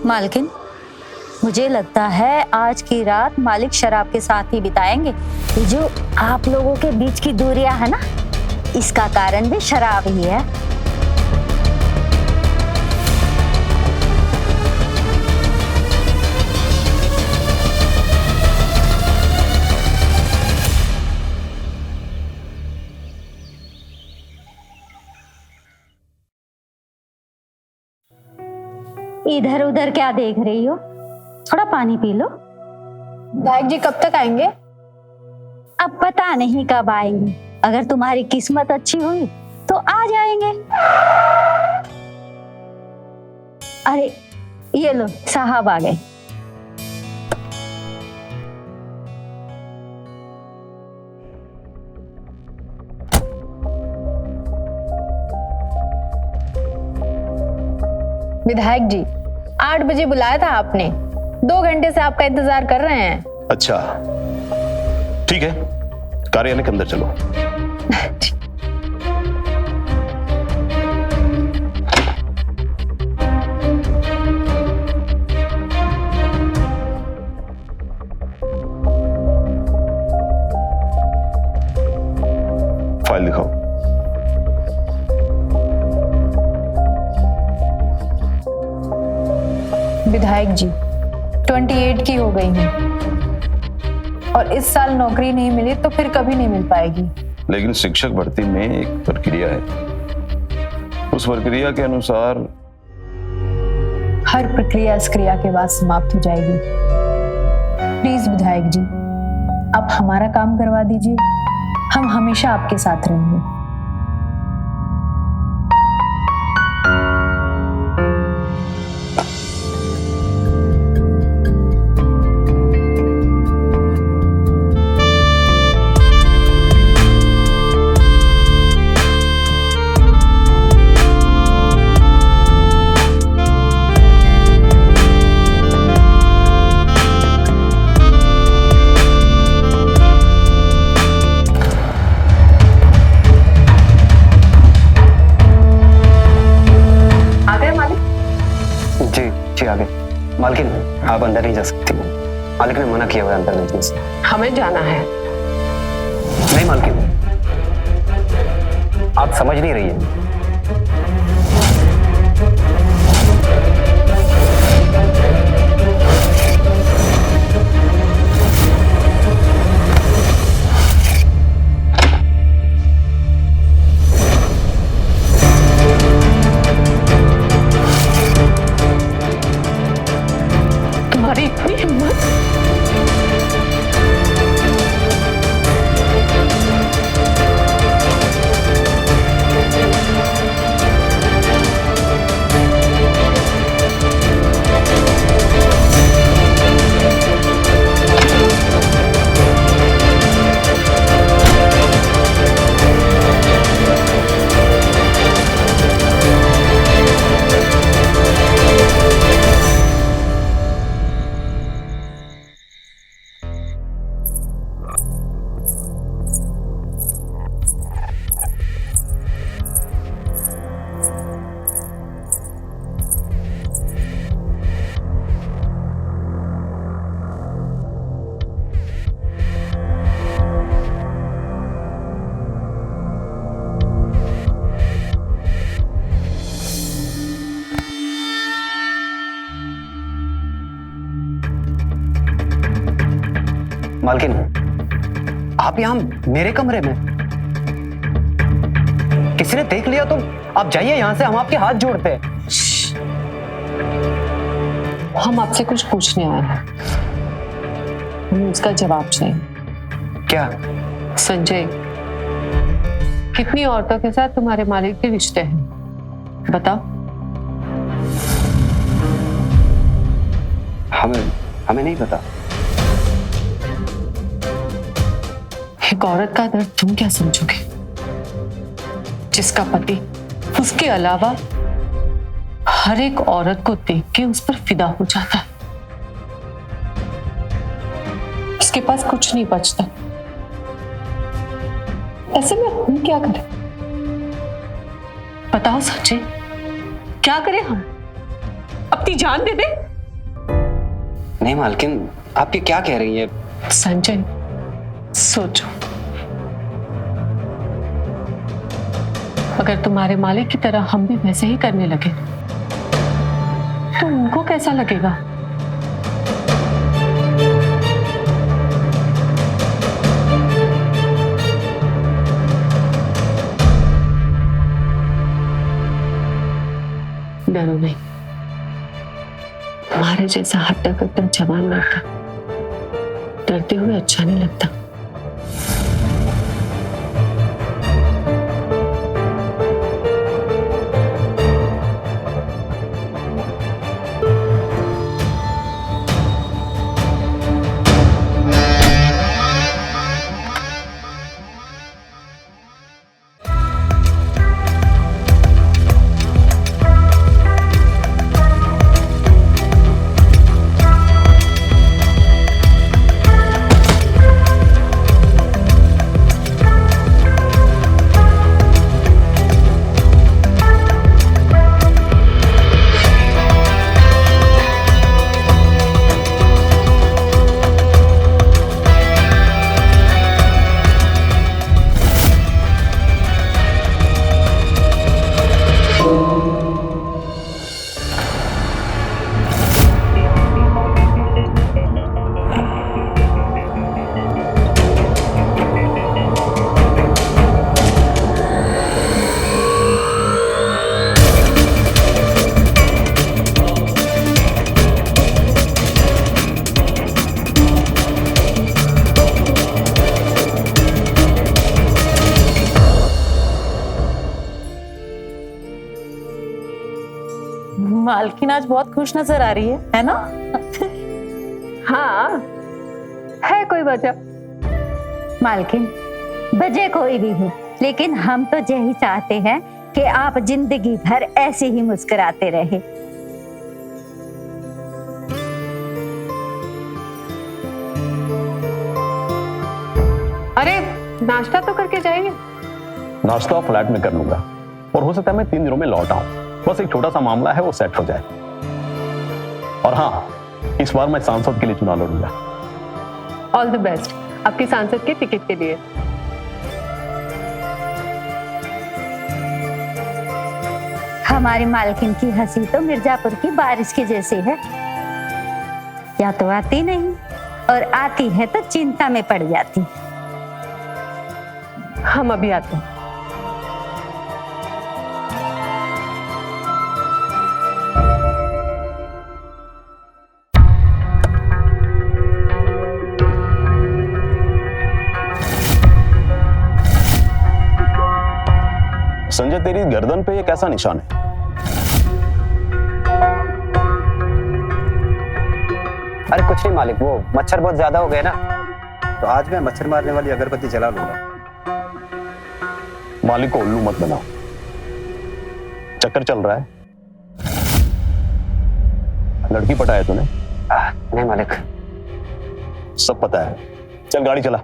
मालकिन, मुझे लगता है आज की रात मालिक शराब के साथ ही बिताएंगे। ये जो आप लोगों के बीच की दूरियां है ना, इसका कारण भी शराब ही है। इधर उधर क्या देख रही हो? थोड़ा पानी पी लो। भाई जी कब तक आएंगे? अब पता नहीं कब आएंगे, अगर तुम्हारी किस्मत अच्छी हुई तो आ जाएंगे। अरे ये लो, साहब आ गए। विधायक जी, 8 बजे बुलाया था आपने, 2 घंटे से आपका इंतजार कर रहे हैं। अच्छा ठीक है, कार्यालय के अंदर चलो। फाइल दिखाओ। विधायक जी, 28 की हो गई हूँ और इस साल नौकरी नहीं मिली तो फिर कभी नहीं मिल पाएगी। लेकिन शिक्षक भर्ती में एक प्रक्रिया है, उस प्रक्रिया के अनुसार हर प्रक्रिया इस क्रिया के बाद समाप्त हो जाएगी। प्लीज विधायक जी, आप हमारा काम करवा दीजिए, हम हमेशा आपके साथ रहेंगे। मालकिन, आप अंदर नहीं जा सकती। मालिक ने मना किया हुआ अंदर नहीं जा। हमें जाना है। नहीं मालकिन, आप समझ नहीं रही है। तुम्हारी इतनी हिम्मत! मालकिन, आप यहाँ मेरे कमरे में? किसी ने देख लिया तो आप जाइए यहाँ से, हम आपके हाथ जोड़ते हैं। हम आपसे कुछ पूछने आए हैं, हमें उसका जवाब चाहिए। क्या? संजय, कितनी औरतों के साथ तुम्हारे मालिक के रिश्ते हैं, बताओ। हमें नहीं पता। एक औरत का दर्द तुम क्या समझोगे, जिसका पति उसके अलावा हर एक औरत को देख के उस पर फिदा हो जाता है, उसके पास कुछ नहीं बचता। ऐसे में हम क्या करें? बताओ संजय, क्या करें हम? अपनी जान दे दे? नहीं मालकिन, आप ये क्या कह रही हैं? संजय, सोचो, अगर तुम्हारे मालिक की तरह हम भी वैसे ही करने लगे तो उनको कैसा लगेगा? डरो नहीं, तुम्हारे जैसा हट्टा कट्टा जवान लड़का डरते हुए अच्छा नहीं लगता। मालकिन आज बहुत खुश नजर आ रही है ना? हाँ, है कोई वजह? मालकिन, वजह कोई भी हो, लेकिन हम तो यही चाहते हैं कि आप जिंदगी भर ऐसे ही मुस्कुराते रहे। अरे नाश्ता तो करके जाइए। नाश्ता फ्लैट में कर लूंगा और हो सकता है मैं 3 दिनों में लौट आऊं। बस एक छोटा सा मामला है, वो सेट हो जाए। और हाँ, इस बार मैं सांसद के लिए चुनाव लड़ूंगा। ऑल द बेस्ट आपकी सांसद के टिकट के लिए। हमारी मालकिन की हंसी तो मिर्जापुर की बारिश के जैसी है, या तो आती नहीं और आती है तो चिंता में पड़ जाती। हम अभी आते हैं। संजय, तेरी गर्दन पे ये कैसा निशान है? अरे कुछ नहीं मालिक, वो मच्छर बहुत ज्यादा हो गए ना, तो आज मैं मच्छर मारने वाली अगरबत्ती जला लूंगा। मालिक को उल्लू मत बनाओ। चक्कर चल रहा है? लड़की पटाया तूने? नहीं मालिक। सब पता है, चल गाड़ी चला।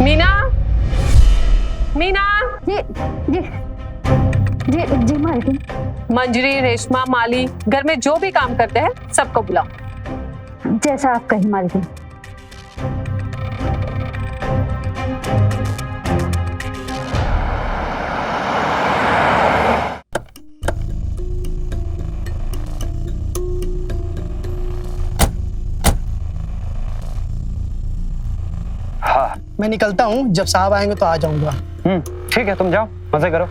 मीना, मीना। जी जी जी जी मालकिन। मंजरी, रेशमा, माली, घर में जो भी काम करते हैं सबको बुलाओ। जैसा आप कहें मालकिन। हाँ मैं निकलता हूँ, जब साहब आएंगे तो आ जाऊंगा। ठीक है, तुम जाओ मजे करो।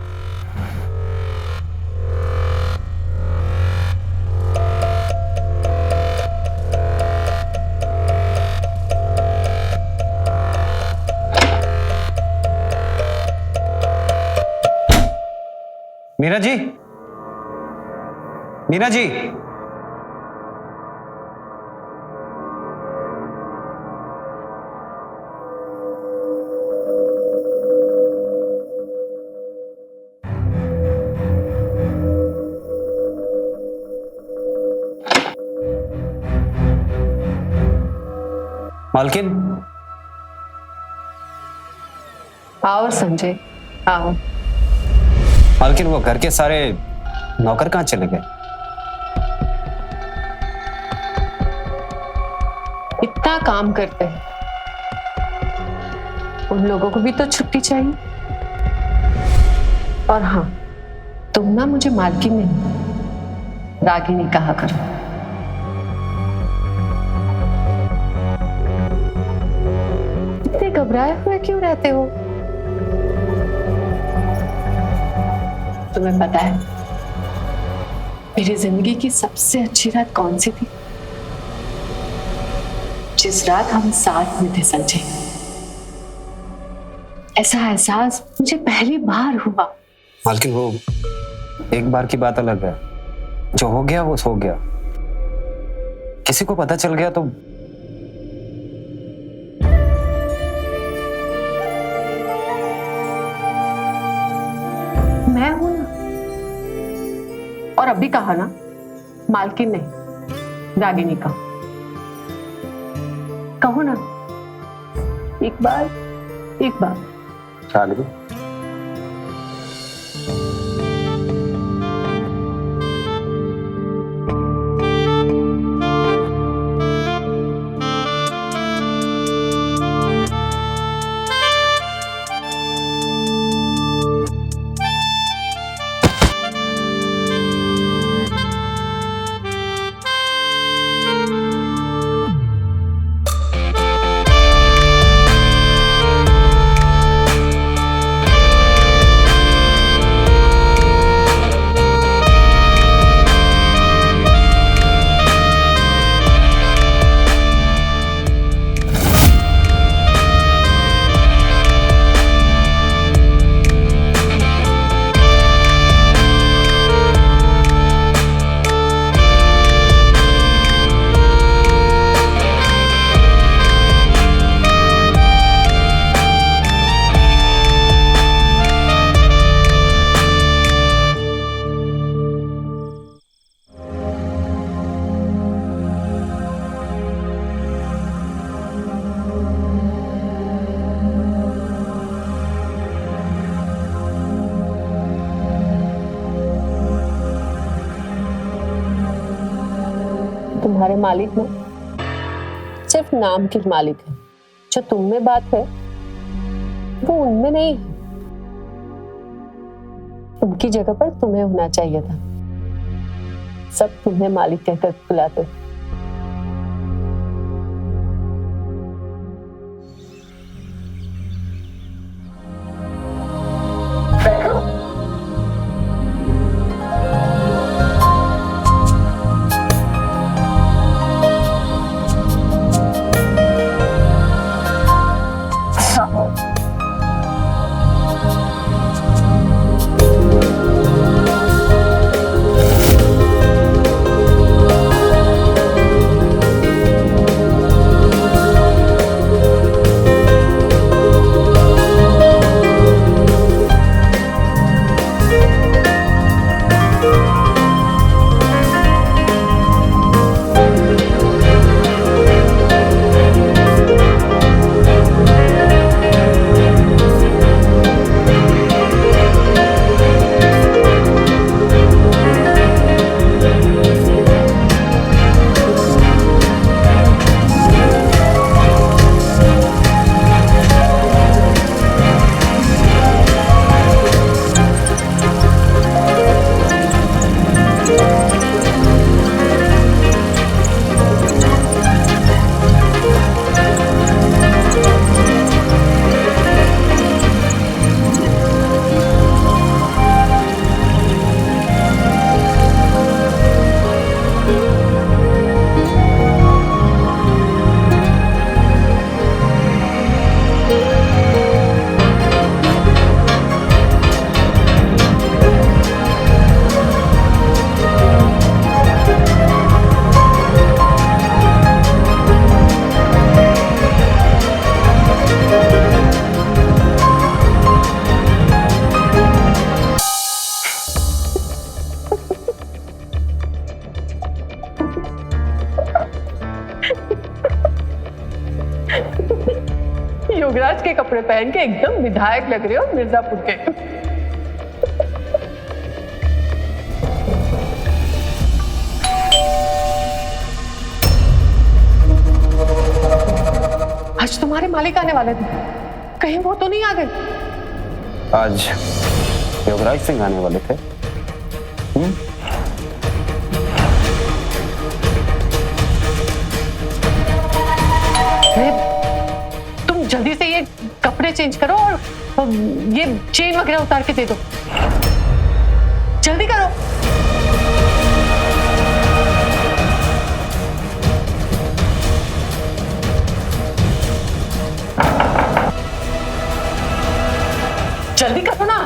मीना जी, मीना जी। मालकिन। आओ संजय, आओ। मालकिन, वो घर के सारे नौकर कहाँ चले गए? इतना काम करते हैं, उन लोगों को भी तो छुट्टी चाहिए। और हाँ, तुम ना मुझे मालकिन नहीं, रागिनी कहा करो। इतने घबराए हुए क्यों रहते हो? तुम्हें पता है मेरी जिंदगी की सबसे अच्छी रात कौन सी थी? जिस रात हम साथ में थे संजय। ऐसा एहसास मुझे पहली बार हुआ। मालकिन, वो एक बार की बात अलग है, जो हो गया वो हो गया। किसी को पता चल गया तो मैं हूं ना, और अभी कहा ना, मालकिन नहीं, रागिनी का। कहो ना, एक बार। रागिनी। तुम्हारे मालिक ना सिर्फ नाम के मालिक है। जो तुम में बात है वो उनमें नहीं है। उनकी जगह पर तुम्हें होना चाहिए था। सब तुम्हें मालिक कहकर बुलाते। योगराज के कपड़े पहन के एकदम विधायक लग रहे हो मिर्जापुर के। आज तुम्हारे मालिक आने वाले थे, कहीं वो तो नहीं आ गए? आज योगराज सिंह आने वाले थे। तुम जल्दी से ये कपड़े चेंज करो और ये चेन वगैरह उतार के दे दो, जल्दी करो। जल्दी करो ना।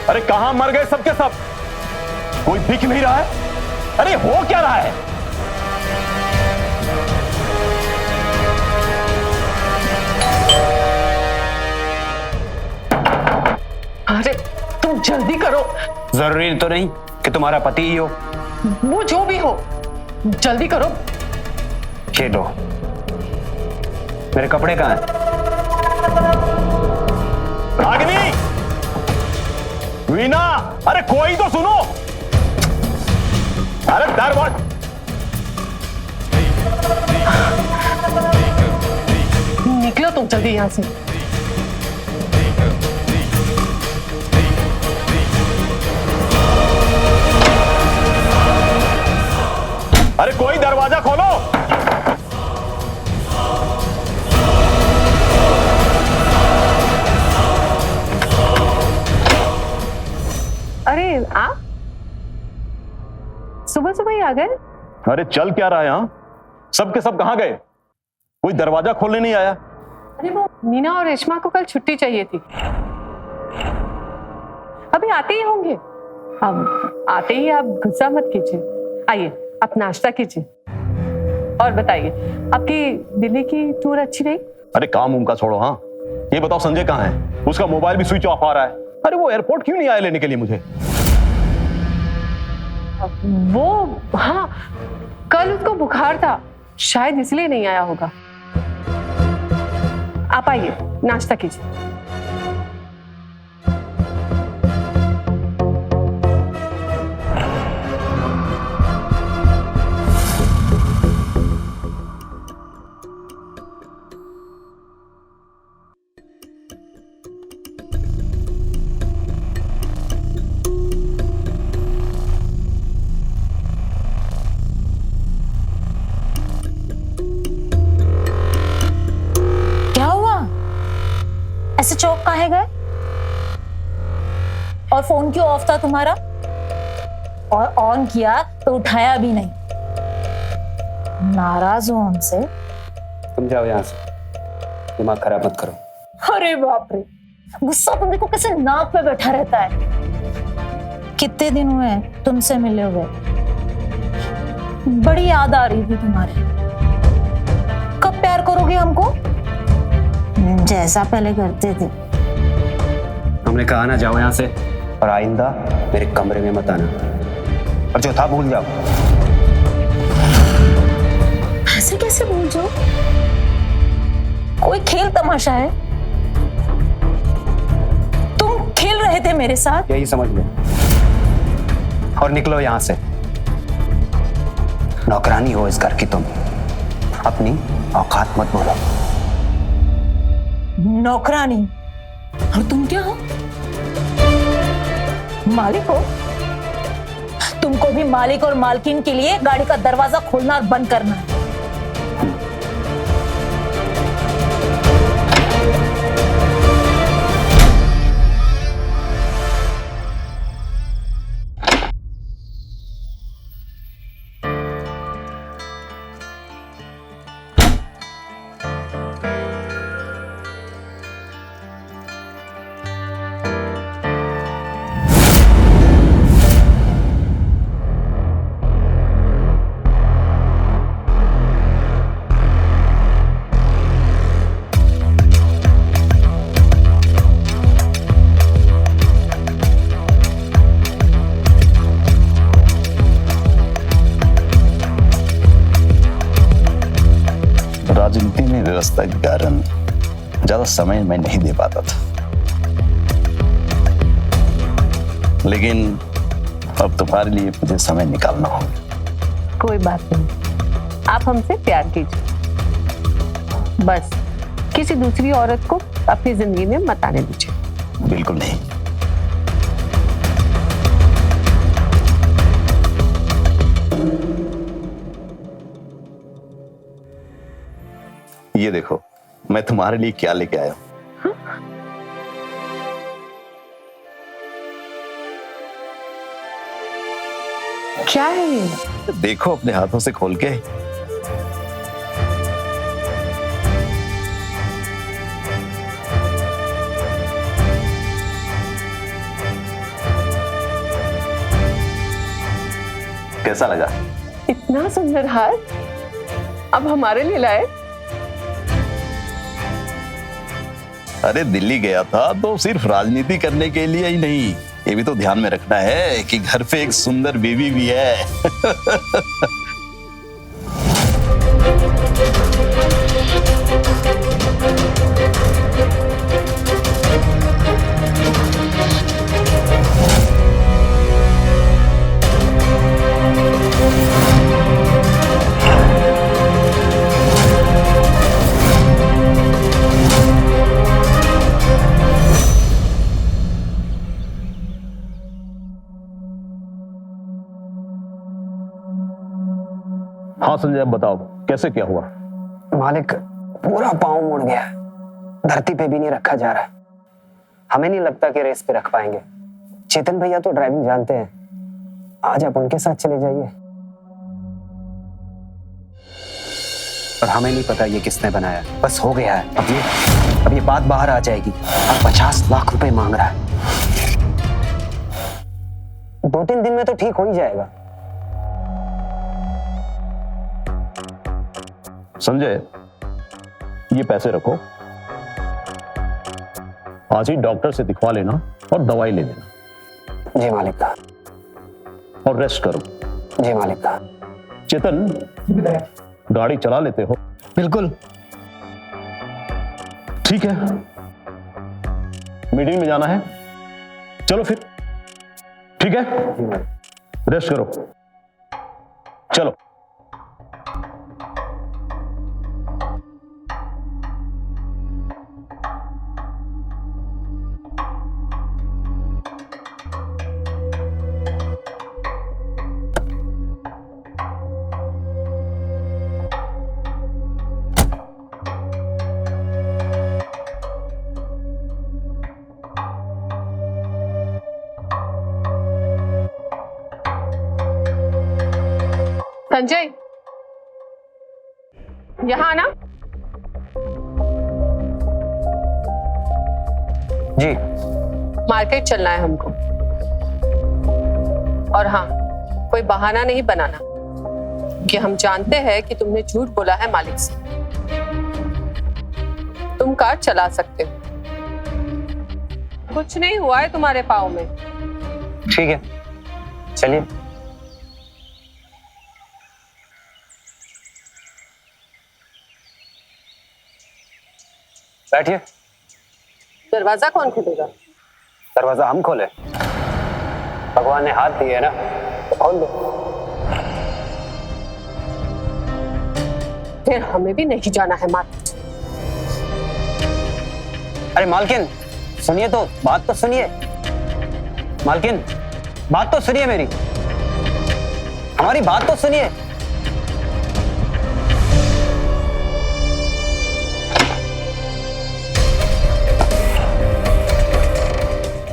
अरे कहां मर गए सबके सब? कोई दिख नहीं रहा है। अरे हो क्या रहा है? अरे तुम जल्दी करो। जरूरी तो नहीं कि तुम्हारा पति ही हो। वो जो भी हो, जल्दी करो। ये लो, मेरे कपड़े कहाँ हैं? रागिनी, वीना, अरे कोई तो सुनो। अरे दरवाजा। निकलो तुम जल्दी यहां से। अरे कोई दरवाजा खोलो। अरे आप सुबह सुबह ही आ गए? अरे चल क्या रहा है यहां? सबके सब कहां गए? कोई दरवाजा खोलने नहीं आया। अरे वो मीना और रेशमा को कल छुट्टी चाहिए थी, अभी आते ही होंगे। अब आते ही आप गुस्सा मत कीजिए, आइए आप नाश्ता कीजिए और बताइए, आपकी दिल्ली की टूर अच्छी रही? अरे काम उम का छोड़ो। हाँ ये बताओ संजय कहाँ है? उसका मोबाइल भी स्विच ऑफ आ रहा है। अरे वो एयरपोर्ट क्यों नहीं आया लेने के लिए मुझे? वो हाँ, कल उसको बुखार था, शायद इसलिए नहीं आया होगा। आप आइए नाश्ता कीजिए। ऐसे चौक काहे गए? और फोन क्यों ऑफ था तुम्हारा? और ऑन किया तो उठाया भी नहीं। नाराज हो हमसे? तुम जाओ यहाँ से, दिमाग खराब मत करो। अरे बाप रे, गुस्सा तो देखो कैसे नाक पे बैठा रहता है। कितने दिन हुए तुमसे मिले हुए, बड़ी याद आ रही थी तुम्हारी। कब प्यार करोगे हमको जैसा पहले करते थे? हमने कहा ना जाओ यहाँ से, और आइंदा मेरे कमरे में मत आना, और जो था भूल जाओ। ऐसे कैसे भूल जाओ? कोई खेल तमाशा है? तुम खेल रहे थे मेरे साथ। यही समझ लो, और निकलो यहाँ से। नौकरानी हो इस घर की तुम, अपनी औकात मत बोलो। नौकरानी? और तुम क्या हो? मालिक हो? तुमको भी मालिक और मालकिन के लिए गाड़ी का दरवाजा खोलना और बंद करना है। राजनीति में व्यवस्था के कारण ज्यादा समय मैं नहीं दे पाता था, लेकिन अब तुम्हारे लिए मुझे समय निकालना होगा। कोई बात नहीं, आप हमसे प्यार कीजिए, बस किसी दूसरी औरत को अपनी जिंदगी में मत आने दीजिए। बिल्कुल नहीं। ये देखो मैं तुम्हारे लिए क्या लेके आया हूं। क्या है ये? देखो अपने हाथों से खोल के। कैसा लगा? इतना सुंदर हार अब हमारे लिए लाए? अरे दिल्ली गया था तो सिर्फ राजनीति करने के लिए ही नहीं, ये भी तो ध्यान में रखना है कि घर पे एक सुंदर बीवी भी है। हाँ संजय, अब बताओ कैसे क्या हुआ? मालिक, पूरा पांव मुड़ गया है, धरती पे भी नहीं रखा जा रहा है। हमें नहीं लगता कि रेस पे रख पाएंगे। चेतन भैया तो ड्राइविंग जानते हैं, आज आप उनके साथ चले जाइए। और हमें नहीं पता ये किसने बनाया, बस हो गया है। अब ये बात बाहर आ जाएगी। अब 50 लाख रुपए मांग रहा है। 2-3 दिन में तो ठीक हो ही जाएगा। संजय, ये पैसे रखो, आज ही डॉक्टर से दिखवा लेना और दवाई ले लेना। जी मालिक का। और रेस्ट करो। जी मालिक का। चेतन, गाड़ी चला लेते हो? बिल्कुल। ठीक है, मीटिंग में जाना है, चलो फिर। ठीक है, रेस्ट करो, चलो। संजय, यहाँ आना। जी। मार्केट चलना है हमको। और हाँ, कोई बहाना नहीं बनाना कि हम जानते हैं कि तुमने झूठ बोला है मालिक से। तुम कार चला सकते हो, कुछ नहीं हुआ है तुम्हारे पाँव में। ठीक है, चलिए। बैठिए। दरवाजा कौन खोलेगा? दरवाजा हम खोले? भगवान ने हाथ दिए है ना, तो खोल दो। फिर हमें भी नहीं जाना है मार्केट। अरे मालकिन, सुनिए तो, बात तो सुनिए। मालकिन, बात तो सुनिए मेरी, हमारी बात तो सुनिए।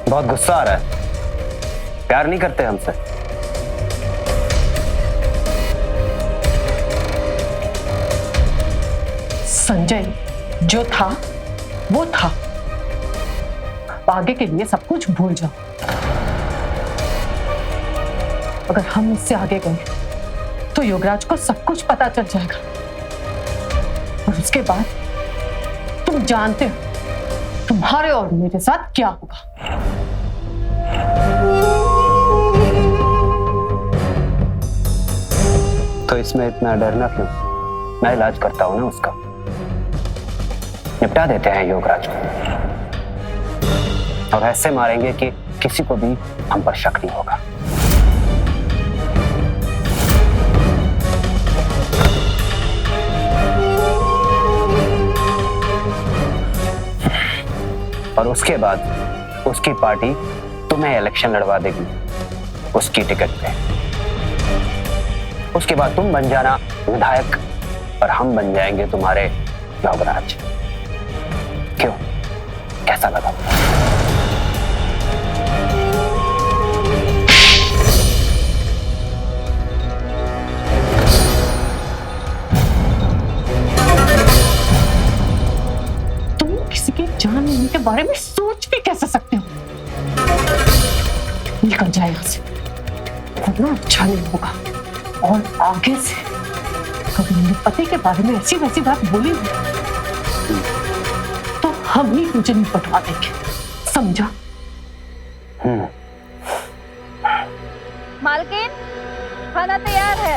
बहुत गुस्सा आ रहा है, प्यार नहीं करते हमसे। संजय, जो था वो था, आगे के लिए सब कुछ भूल जाओ। अगर हम इससे आगे गए तो योगराज को सब कुछ पता चल जाएगा, और उसके बाद तुम जानते हो तुम्हारे और मेरे साथ क्या होगा। तो इसमें इतना डरना क्यों? मैं इलाज करता हूं ना उसका, निपटा देते हैं योगराज को, और ऐसे मारेंगे कि किसी को भी हम पर शक नहीं होगा। और उसके बाद उसकी पार्टी तुम्हें इलेक्शन लड़वा देगी उसकी टिकट पे। उसके बाद तुम बन जाना विधायक और हम बन जाएंगे तुम्हारे योगराज। क्यों, कैसा लगा? तुम किसी के जान लेने के बारे में सोच भी कैसे सकते हो? निकल जाए यहाँ से, वरना अच्छा नहीं होगा। और आगे से कभी मेरे पति के बारे में ऐसी वैसी बात बोली तो हम ही तुझे नहीं पटवा देंगे, समझा? मालकिन, खाना तैयार है।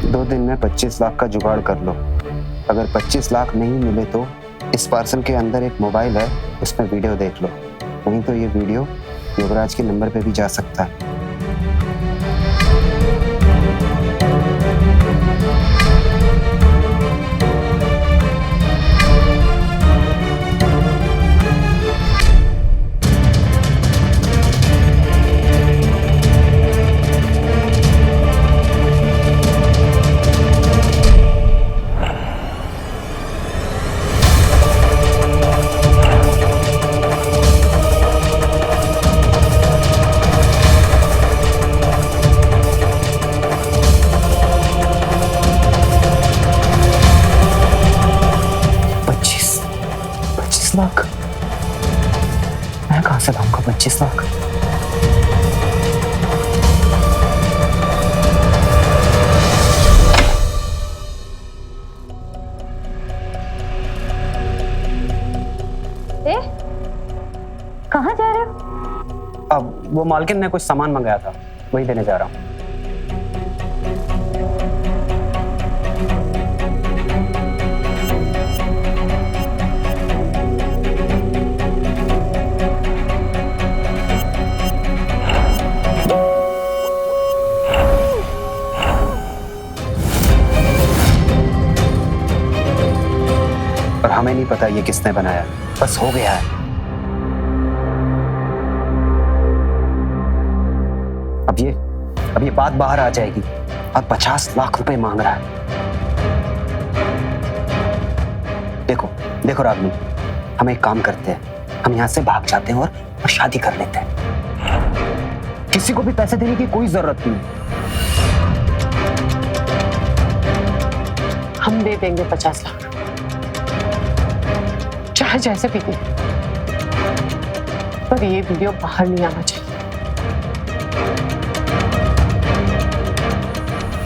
दो दिन में 25 लाख का जुगाड़ कर लो। अगर 25 लाख नहीं मिले तो इस पार्सल के अंदर एक मोबाइल है, उसमें वीडियो देख लो। नहीं तो ये वीडियो योगराज के नंबर पे भी जा सकता है। लाख? मैं कहां से लाऊंगा 25 लाख? कहाँ जा रहे हो? अब वो मालकिन ने कुछ सामान मंगाया था, वही देने जा रहा हूँ। हमें नहीं पता ये किसने बनाया, बस हो गया है। अब ये बात बाहर आ जाएगी और 50 लाख रुपए मांग रहा है। देखो रागनी, हम एक काम करते हैं, हम यहाँ से भाग जाते हैं और शादी कर लेते हैं। किसी को भी पैसे देने की कोई जरूरत नहीं। हम दे देंगे 50 लाख, चाहे जैसे भी दे, पर ये वीडियो बाहर नहीं आना चाहिए।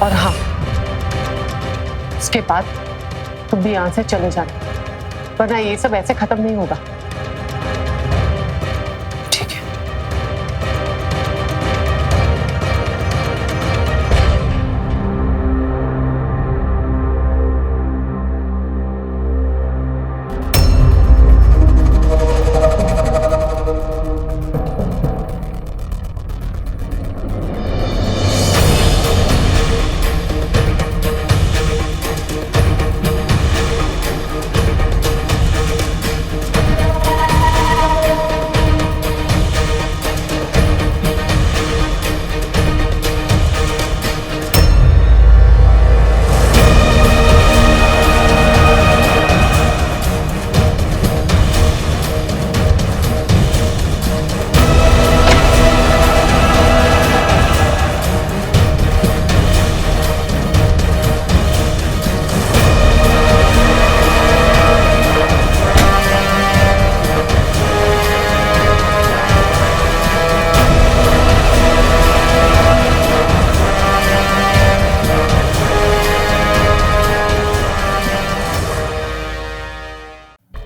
और हाँ, इसके बाद तुम भी यहां से चले जाना, वरना ये सब ऐसे खत्म नहीं होगा। ठीक है।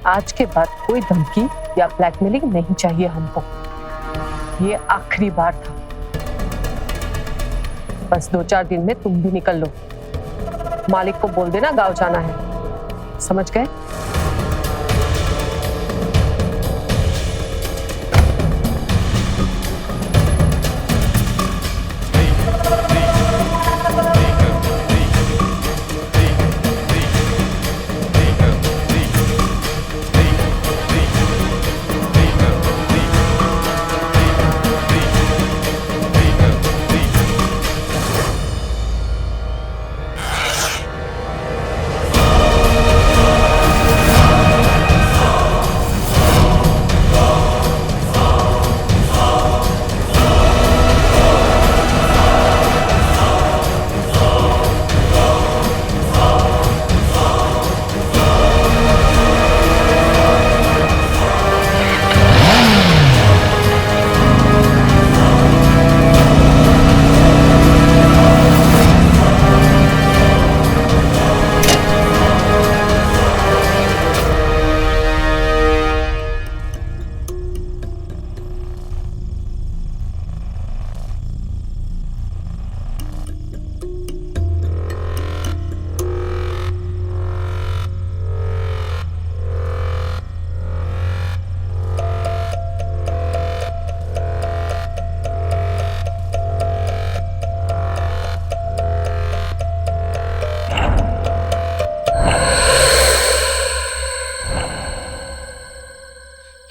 आज के बाद कोई धमकी या ब्लैकमेलिंग नहीं चाहिए हमको। ये आखिरी बार था। बस 2-4 दिन में तुम भी निकल लो। मालिक को बोल देना गांव जाना है, समझ गए?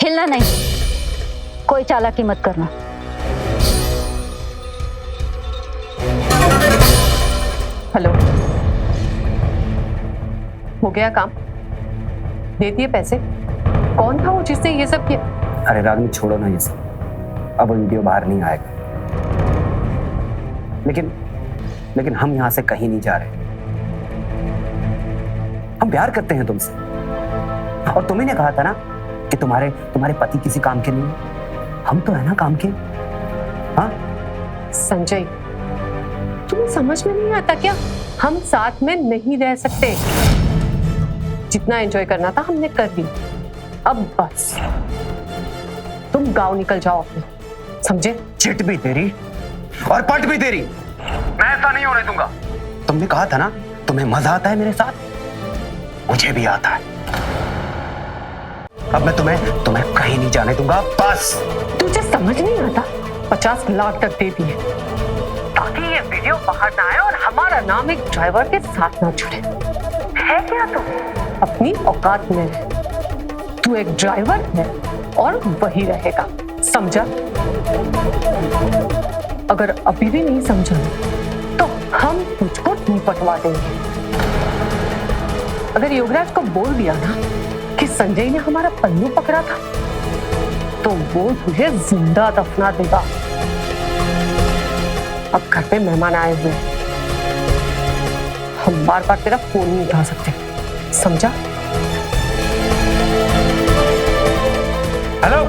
हिलना नहीं, कोई चालाकी मत करना। हेलो, हो गया काम? दे दिए पैसे? कौन था वो जिसने ये सब किया? अरे रागनी छोड़ो ना ये सब, अब वीडियो बाहर नहीं आएगा। लेकिन हम यहाँ से कहीं नहीं जा रहे। हम प्यार करते हैं तुमसे, और तुम्ही ने कहा था ना कि तुम्हारे पति किसी काम के नहीं है। हम तो है ना काम के। हाँ संजय, तुम्हें समझ में नहीं आता क्या? हम साथ में नहीं रह सकते। जितना एंजॉय करना था हमने कर ली, अब बस तुम गांव निकल जाओ अपने, समझे? चिट भी तेरी और पट भी तेरी। मैं ऐसा नहीं होने दूंगा। तुमने कहा था ना तुम्हें मजा आता है मेरे साथ, मुझे भी आता है। अब मैं तुम्हें कहीं नहीं जाने दूंगा, बस। तुझे समझ नहीं आता? 50 लाख तक दे दिए ताकि ये वीडियो बाहर ना आए और हमारा नाम एक ड्राइवर के साथ ना जुड़े। है क्या तुम? अपनी औकात में रह। तू एक ड्राइवर है और वही रहेगा, समझा? अगर अभी भी नहीं समझा तो हम तुझको निपटवा देंगे। अगर योगराज को बोल दिया ना कि संजय ने हमारा पल्लू पकड़ा था तो वो तुझे जिंदा दफना देगा। अब घर पे मेहमान आए हुए हैं, हम बार बार तेरा फोन नहीं उठा सकते, समझा? हेलो,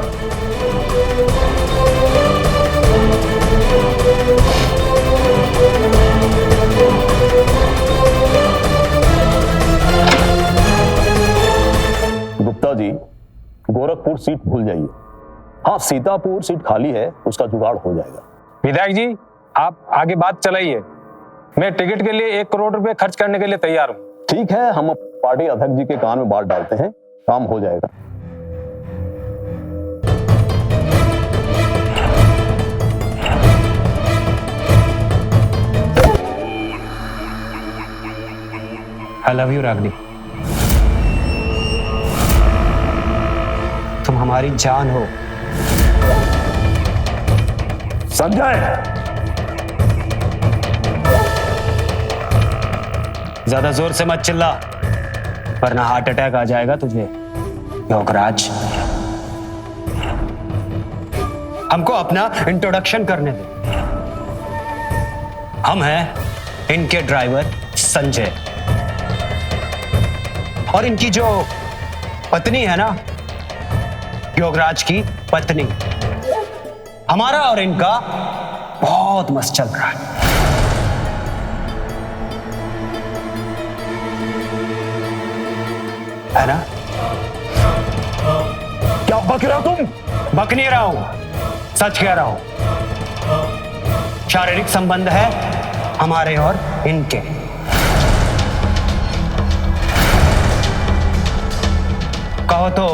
गुप्ता जी, गोरखपुर सीट भूल जाइए। हाँ, सीतापुर सीट खाली है, उसका जुगाड़ हो जाएगा। विधायक जी आप आगे बात चलाइए, मैं टिकट के लिए 1 करोड़ रुपए खर्च करने के लिए तैयार हूँ। ठीक है, हम पार्टी अध्यक्ष जी के कान में बात डालते हैं, काम हो जाएगा। आई लव यू रागनी, तुम हमारी जान हो। संजय, ज्यादा जोर से मत चिल्ला वरना हार्ट अटैक आ जाएगा तुझे। योगराज, हमको अपना इंट्रोडक्शन करने दे। हम हैं इनके ड्राइवर संजय, और इनकी जो पत्नी है ना, योगराज की पत्नी। हमारा और इनका बहुत मस्त चल रहा है। है ना? क्या बक रहे हो तुम? बक नहीं रहा हूं, सच कह रहा हूं। शारीरिक संबंध है हमारे और इनके। कहो तो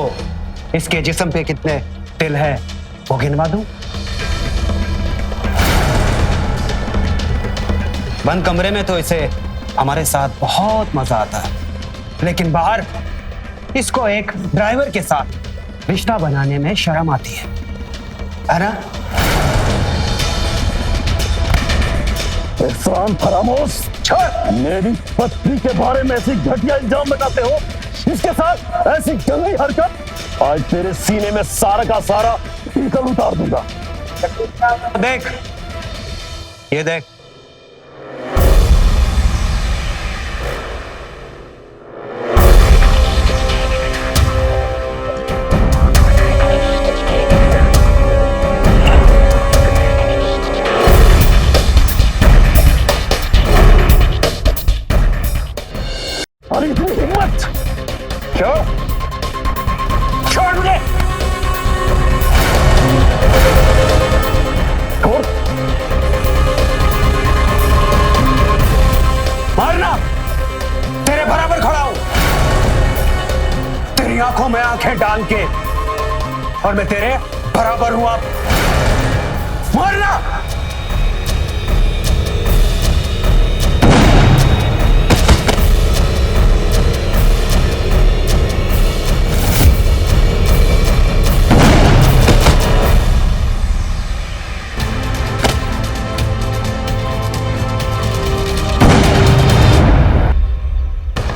इसके जिस्म पे कितने तिल है वो गिनवा दूं? बंद कमरे में तो इसे हमारे साथ बहुत मजा आता है, लेकिन बाहर इसको एक ड्राइवर के साथ रिश्ता बनाने में शर्म आती है ना? एहसान फरामोश, मेरी पत्नी के बारे में ऐसी घटिया इल्जाम लगाते हो, इसके साथ ऐसी गंदी हरकत, आज तेरे सीने में सारा का सारा पीकल उतार दूंगा। देख, ये देख, अरे इतनी हिम्मत! क्या? छोड़ मुझे! छोड़! मारना! तेरे बराबर खड़ा हूं, तेरी आंखों में आंखें डाल के, और मैं तेरे बराबर हूं। अब मारना!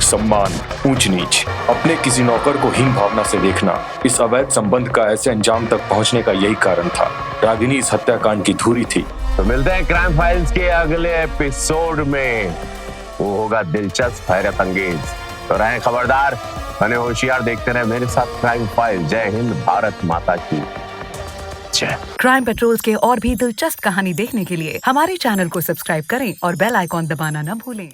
सम्मान, ऊंच नीच, अपने किसी नौकर को हीन भावना से देखना, इस अवैध संबंध का ऐसे अंजाम तक पहुंचने का यही कारण था। रागिनी इस हत्याकांड की धुरी थी। तो मिलते हैं क्राइम फाइल्स के अगले एपिसोड में, वो होगा दिलचस्प, हैरत अंगेज। तो रहे खबरदार, बने होशियार, देखते रहे मेरे साथ क्राइम फाइल। जय हिंद, भारत माता की जय। क्राइम पेट्रोल्स के और भी दिलचस्प कहानी देखने के लिए हमारे चैनल को सब्सक्राइब करें और बेल आइकॉन दबाना न भूलें।